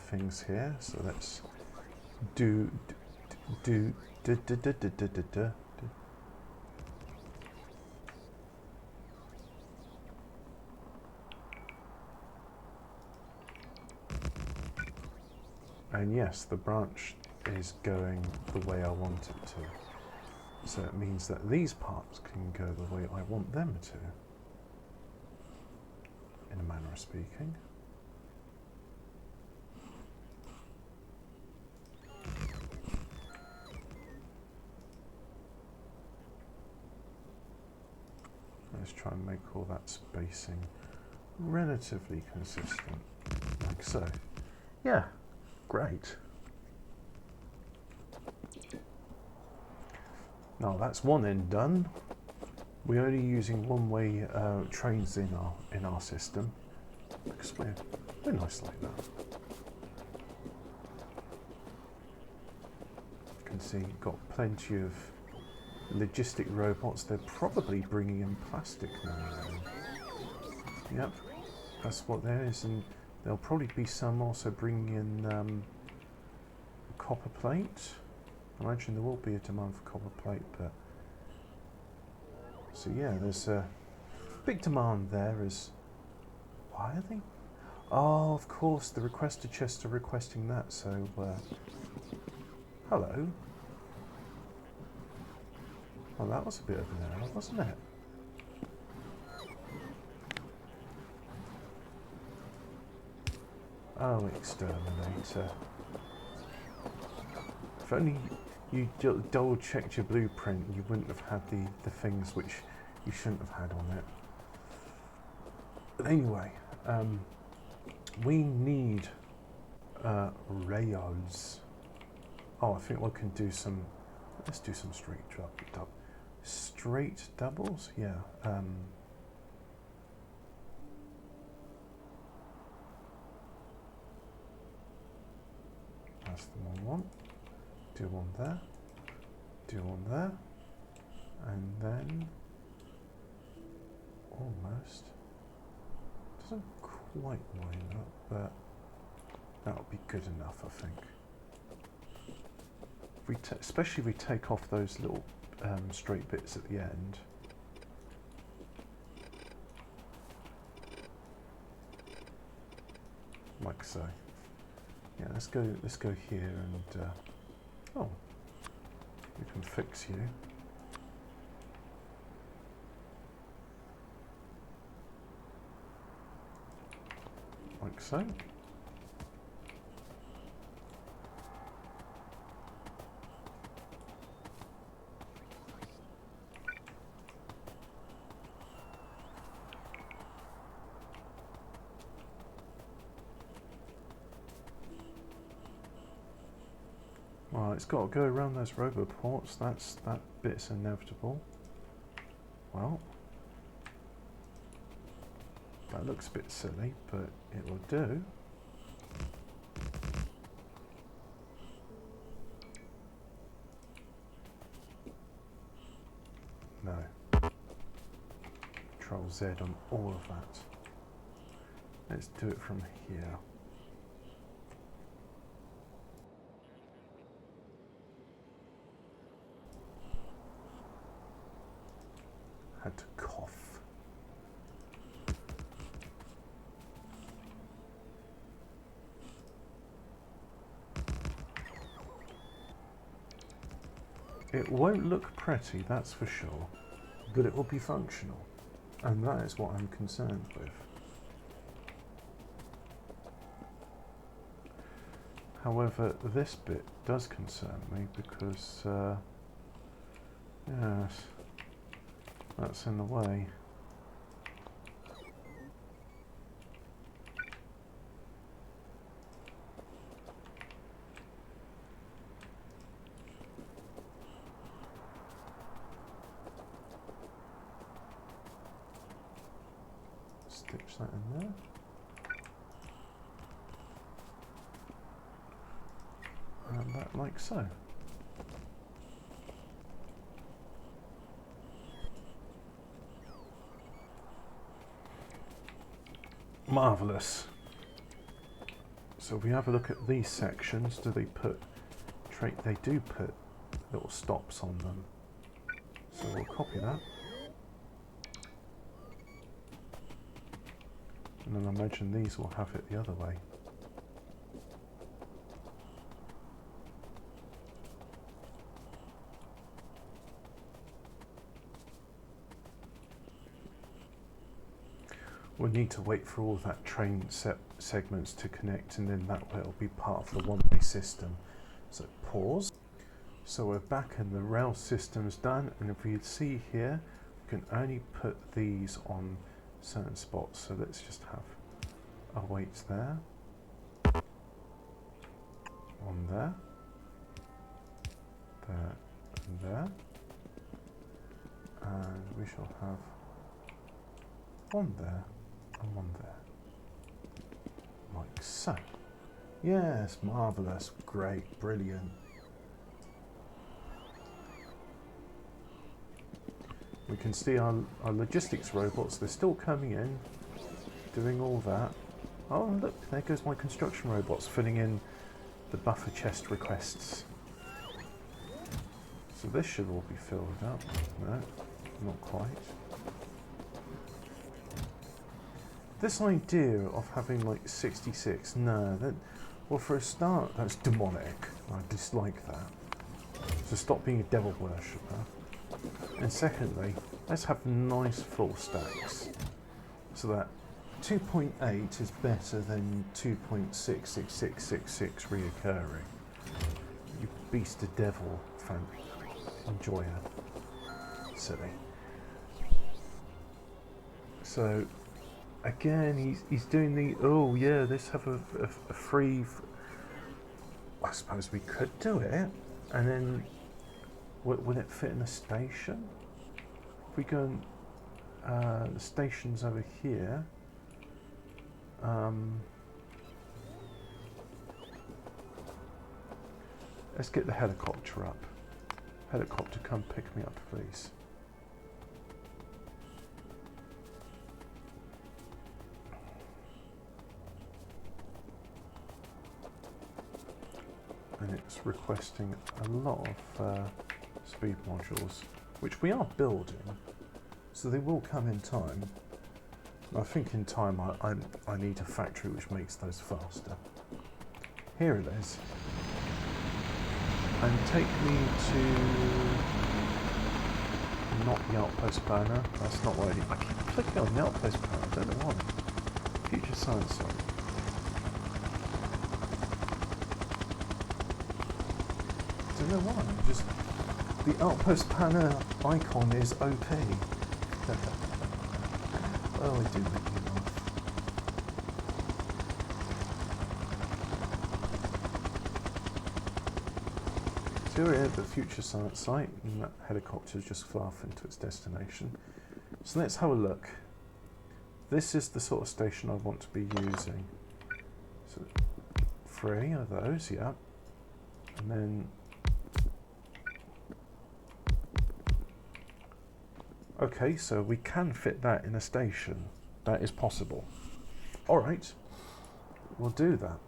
things here. So let's do. And yes, the branch is going the way I want it to. So it means that these parts can go the way I want them to, in a manner of speaking. Let's try and make all that spacing relatively consistent, like so. Yeah. Great. Now that's one end done. We're only using one-way trains in our system because we're nice like that. You can see got plenty of logistic robots. They're probably bringing in plastic now. Yep, that's what there is, and there'll probably be some also bringing in copper plate. I imagine there will be a demand for copper plate, but so yeah, there's a big demand there. Why are they? Oh, of course, the requester chests are requesting that, so, hello. Well, that was a bit of an error, wasn't it? Oh, exterminator. If only you double checked your blueprint, you wouldn't have had the things which you shouldn't have had on it. But anyway, we need rails. Oh, I think we can do some. Let's do some straight doubles. Yeah. That's the one we want. Do one there. Do one there. And then almost doesn't quite line up, but that'll be good enough, I think. If we especially if we take off those little straight bits at the end. Like so. Yeah, let's go here and oh, we can fix you. Like so. Well, it's got to go around those roboports. That bit's inevitable. Well, that looks a bit silly, but it will do. No. Control Z on all of that. Let's do it from here. Had to cough. It won't look pretty, that's for sure, but it will be functional, and that is what I'm concerned with. However, this bit does concern me because, yes, that's in the way. Stitch that in there. And that like so. Marvellous. So if we have a look at these sections, do they put they do put little stops on them. So we'll copy that. And then I imagine these will have it the other way. We'll need to wait for all that train segments to connect, and then that way it'll be part of the one-way system. So pause. So we're back and the rail system's done, and if you see here, we can only put these on certain spots. So let's just have a weight there, one there, there and there, and we shall have one there and one there, like so. Yes, marvellous, great, brilliant. We can see our logistics robots, they're still coming in, doing all that. Oh look, there goes my construction robots filling in the buffer chest requests. So this should all be filled up. No, not quite. this idea of having like 66, no, well, for a start, that's demonic. I dislike that. So stop being a devil worshipper. And secondly, let's have nice full stacks. So that 2.8 is better than 2.66666 reoccurring. You beast of devil fan enjoyer. Silly. So again, he's doing the, oh yeah, let's have a free, I suppose we could do it, and then will it fit in a station? If we go, the station's over here. Let's get the helicopter up. Helicopter, come pick me up, please. And it's requesting a lot of speed modules, which we are building, so they will come in time. I think in time I need a factory which makes those faster. Here it is. And take me to, not the outpost banner, that's not what I need. I keep clicking on the outpost banner, I don't know why. Future science site. I don't know why, just the outpost banner icon is OP. Oh, they do make me laugh. So we're at the future science site, and that helicopter's just far off into its destination. So let's have a look. This is the sort of station I want to be using. So 3 of those, yeah. And then okay, so we can fit that in a station. That is possible. All right, we'll do that.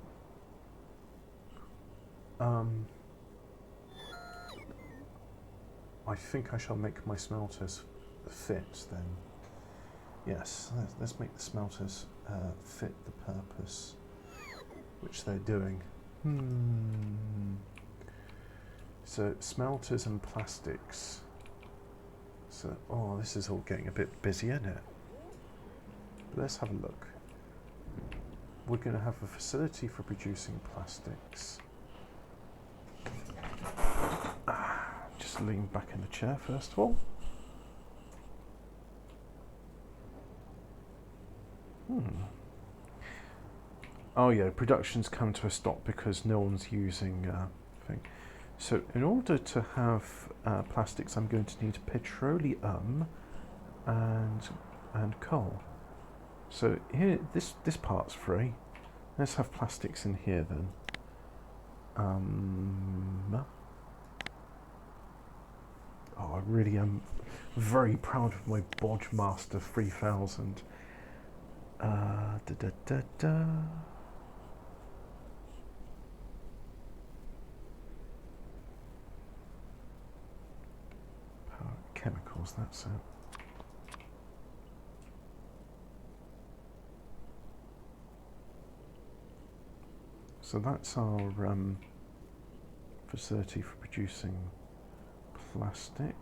I think I shall make my smelters fit then. Yes, let's make the smelters fit the purpose which they're doing. So smelters and plastics. So, oh, this is all getting a bit busy, isn't it? But let's have a look. We're going to have a facility for producing plastics. Just lean back in the chair first of all. Oh yeah, production's come to a stop because no one's using thing. So in order to have plastics, I'm going to need petroleum and coal. So here, this part's free. Let's have plastics in here then. Oh, I really am very proud of my Bodgemaster 3000. Power chemicals, that's it. So that's our facility for producing plastic.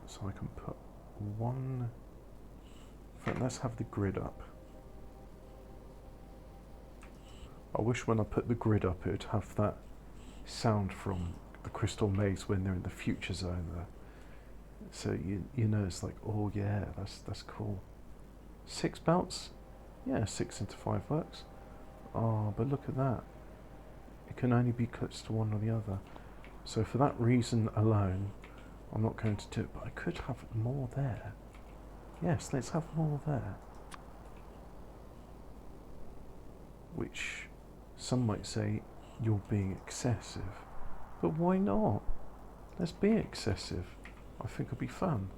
So I can put one. In fact, let's have the grid up. I wish when I put the grid up it would have that sound from the Crystal Maze when they're in the future zone there. So you know it's like, oh yeah, that's cool. 6 belts? Yeah, 6 into 5 works. Oh, but look at that. It can only be clipped to one or the other. So for that reason alone, I'm not going to do it, but I could have more there. Yes, let's have more there. Which some might say you're being excessive. But why not? Let's be excessive. I think it'll be fun.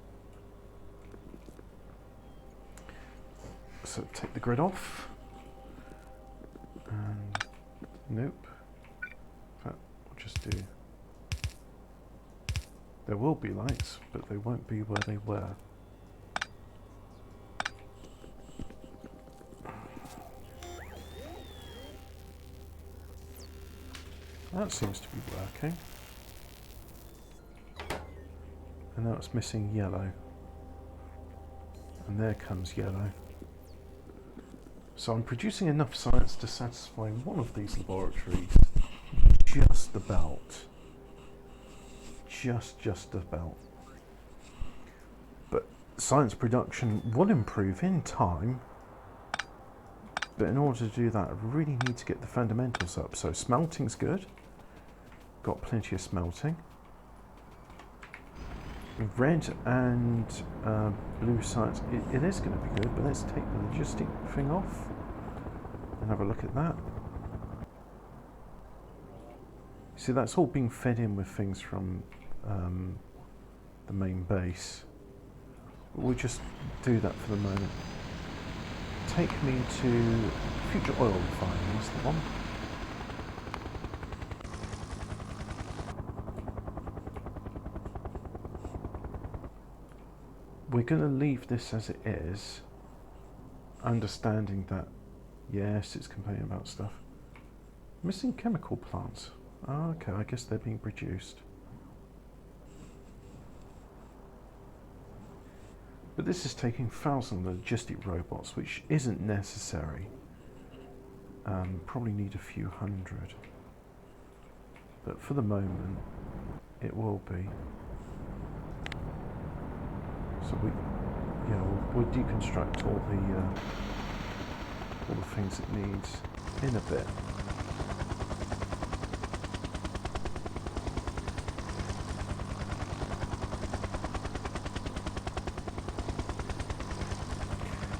So take the grid off. And nope. In fact, we'll just do. There will be lights, but they won't be where they were. that seems to be working. And now it's missing yellow. And there comes yellow. So I'm producing enough science to satisfy one of these laboratories. Just about. Just about. But science production will improve in time. But in order to do that, I really need to get the fundamentals up. So smelting's good. Got plenty of smelting. Red and blue science, it is going to be good, but let's take the logistic thing off and have a look at that. See, that's all being fed in with things from the main base. But we'll just do that for the moment. Take me to future oil refining, that's the one. We're going to leave this as it is, understanding that, yes, it's complaining about stuff. Missing chemical plants. Oh, okay, I guess they're being produced. But this is taking thousands of logistic robots, which isn't necessary. Probably need a few hundred. But for the moment, it will be. So we'll deconstruct all the things it needs in a bit.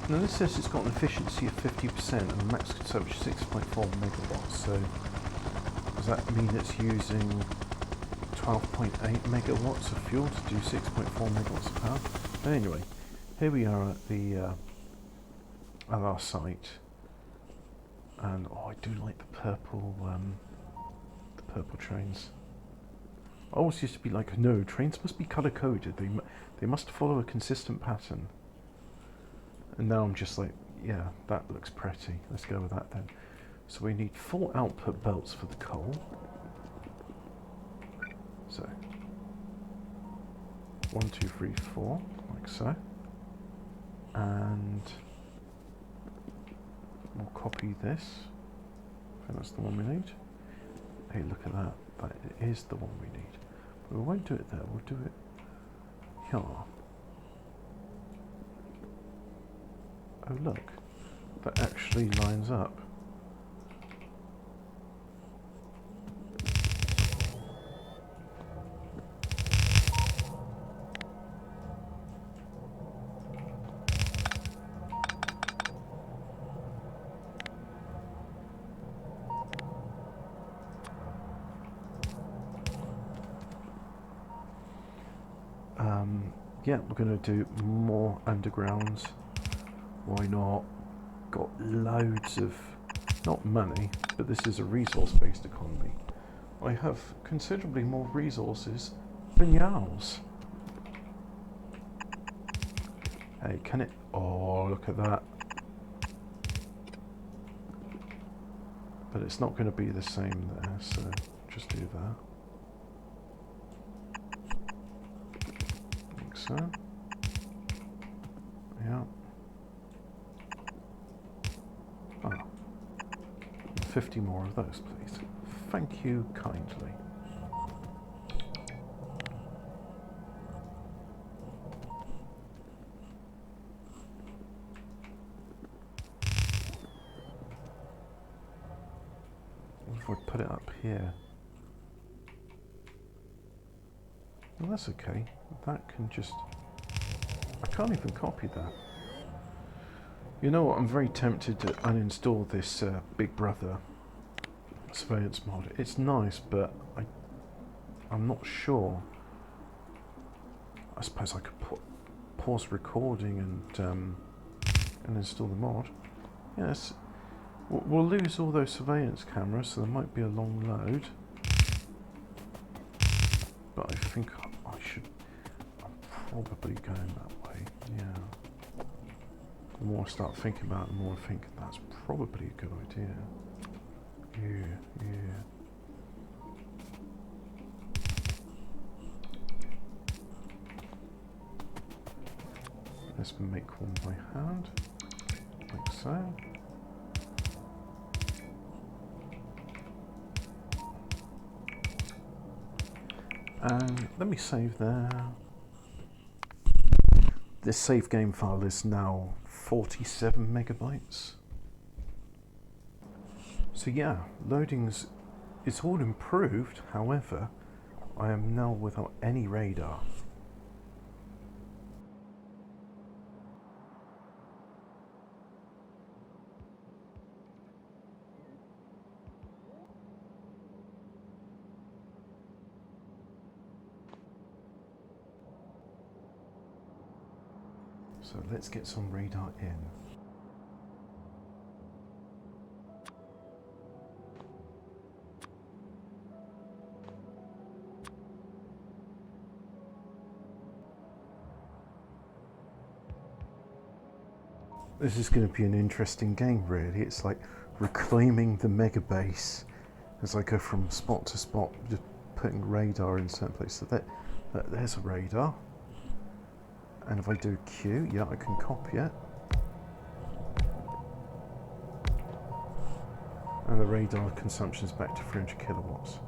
Now this says it's got an efficiency of 50% and a max consumption 6.4 megawatts. So does that mean it's using 12.8 megawatts of fuel to do 6.4 megawatts of power? But anyway, here we are at at our site, and oh, I do like the purple trains. I always used to be like, no, trains must be color coded. They must follow a consistent pattern. And now I'm just like, yeah, that looks pretty. Let's go with that then. So we need 4 output belts for the coal. So 1, 2, 3, 4, like so. And we'll copy this. I think that's the one we need. Hey, look at that. That is the one we need. But we won't do it there, we'll do it here. Oh look, that actually lines up. Yeah, we're going to do more undergrounds. Why not? Got loads of, not money, but this is a resource-based economy. I have considerably more resources than yours. Hey, can it? Oh, look at that. But it's not going to be the same there, so just do that. Like so. Yeah. Oh. 50 more of those, please. Thank you kindly. If we put it up here. Well, that's okay. That can just... I can't even copy that. You know what, I'm very tempted to uninstall this Big Brother surveillance mod. It's nice, but I'm not sure. I suppose I could pause recording and install the mod. Yes, we'll lose all those surveillance cameras, so there might be a long load. But I think I should... I'm probably going that way, yeah. The more I start thinking about it, the more I think that's probably a good idea. Yeah. Let's make one by hand, like so. And let me save there. This save game file is now 47 megabytes. So yeah, loading's, it's all improved, however, I am now without any radar. So let's get some radar in. This is going to be an interesting game, really. It's like reclaiming the mega base as I go from spot to spot, just putting radar in certain places. So there's a radar. And if I do Q, yeah, I can copy it. And the radar consumption is back to 300 kilowatts.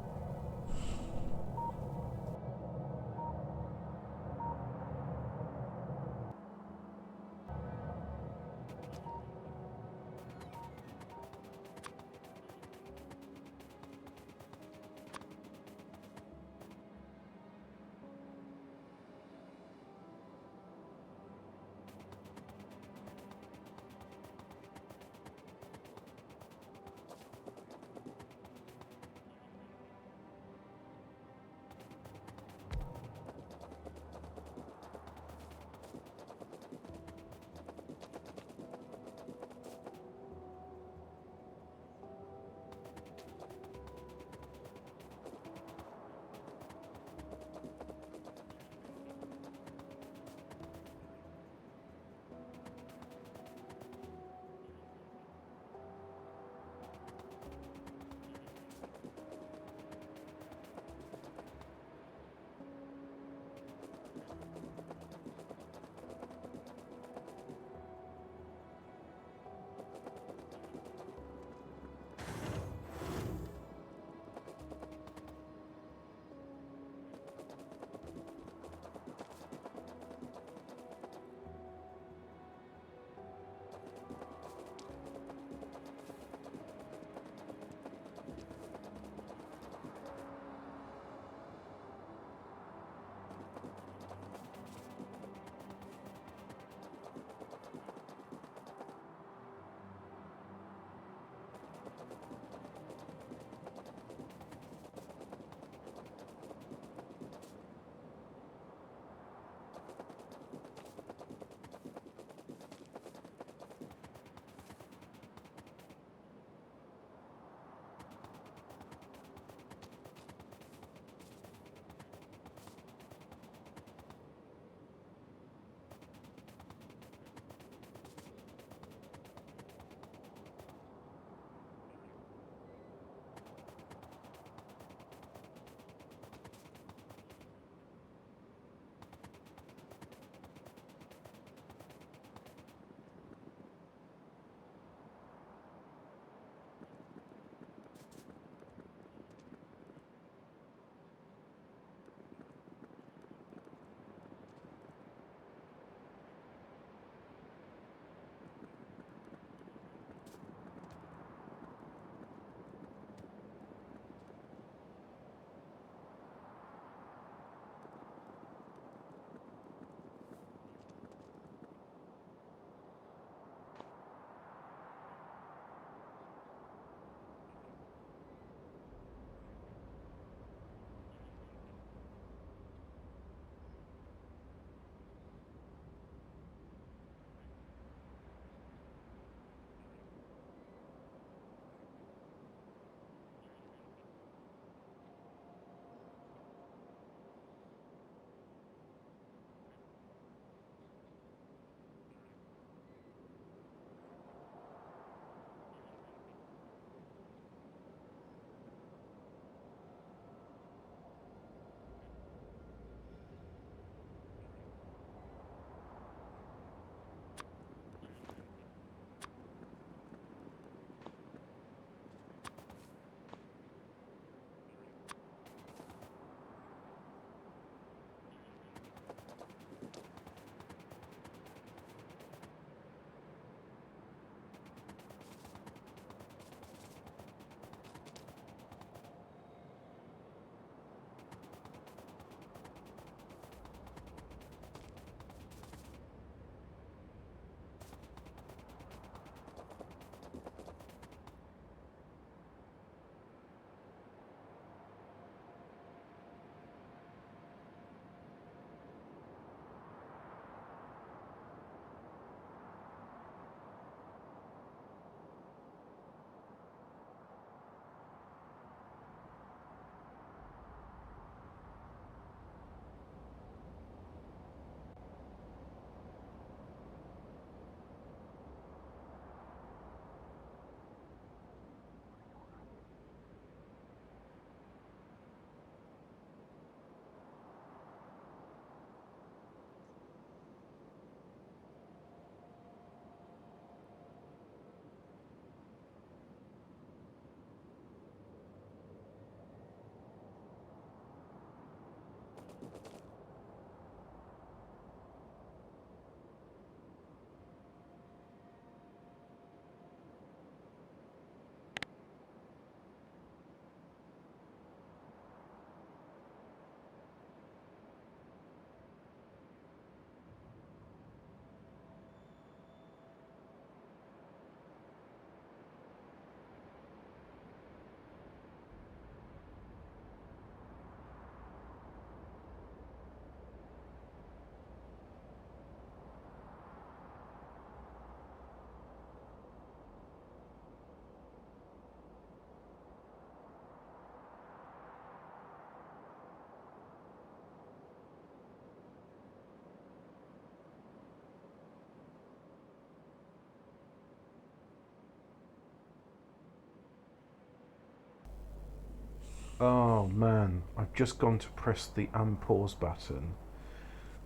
Oh man, I've just gone to press the unpause button,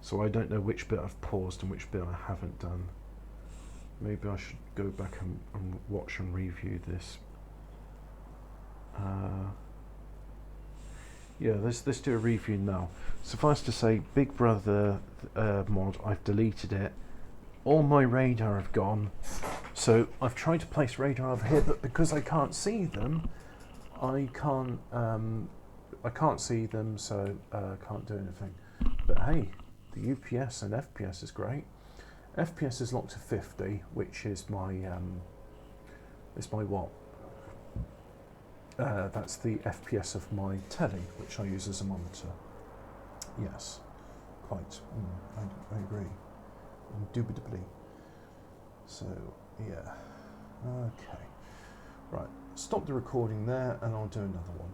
so I don't know which bit I've paused and which bit I haven't done. Maybe I should go back and watch and review this. Yeah, let's do a review now. Suffice to say, Big Brother mod, I've deleted it. All my radar have gone. So I've tried to place radar over here, but because I can't see them, I can't see them, so I can't do anything. But hey, the UPS and FPS is great. FPS is locked to 50, which is my what? That's the FPS of my telly, which I use as a monitor. Yes, quite. I agree. Indubitably. So, yeah. Okay. Right, stop the recording there and I'll do another one.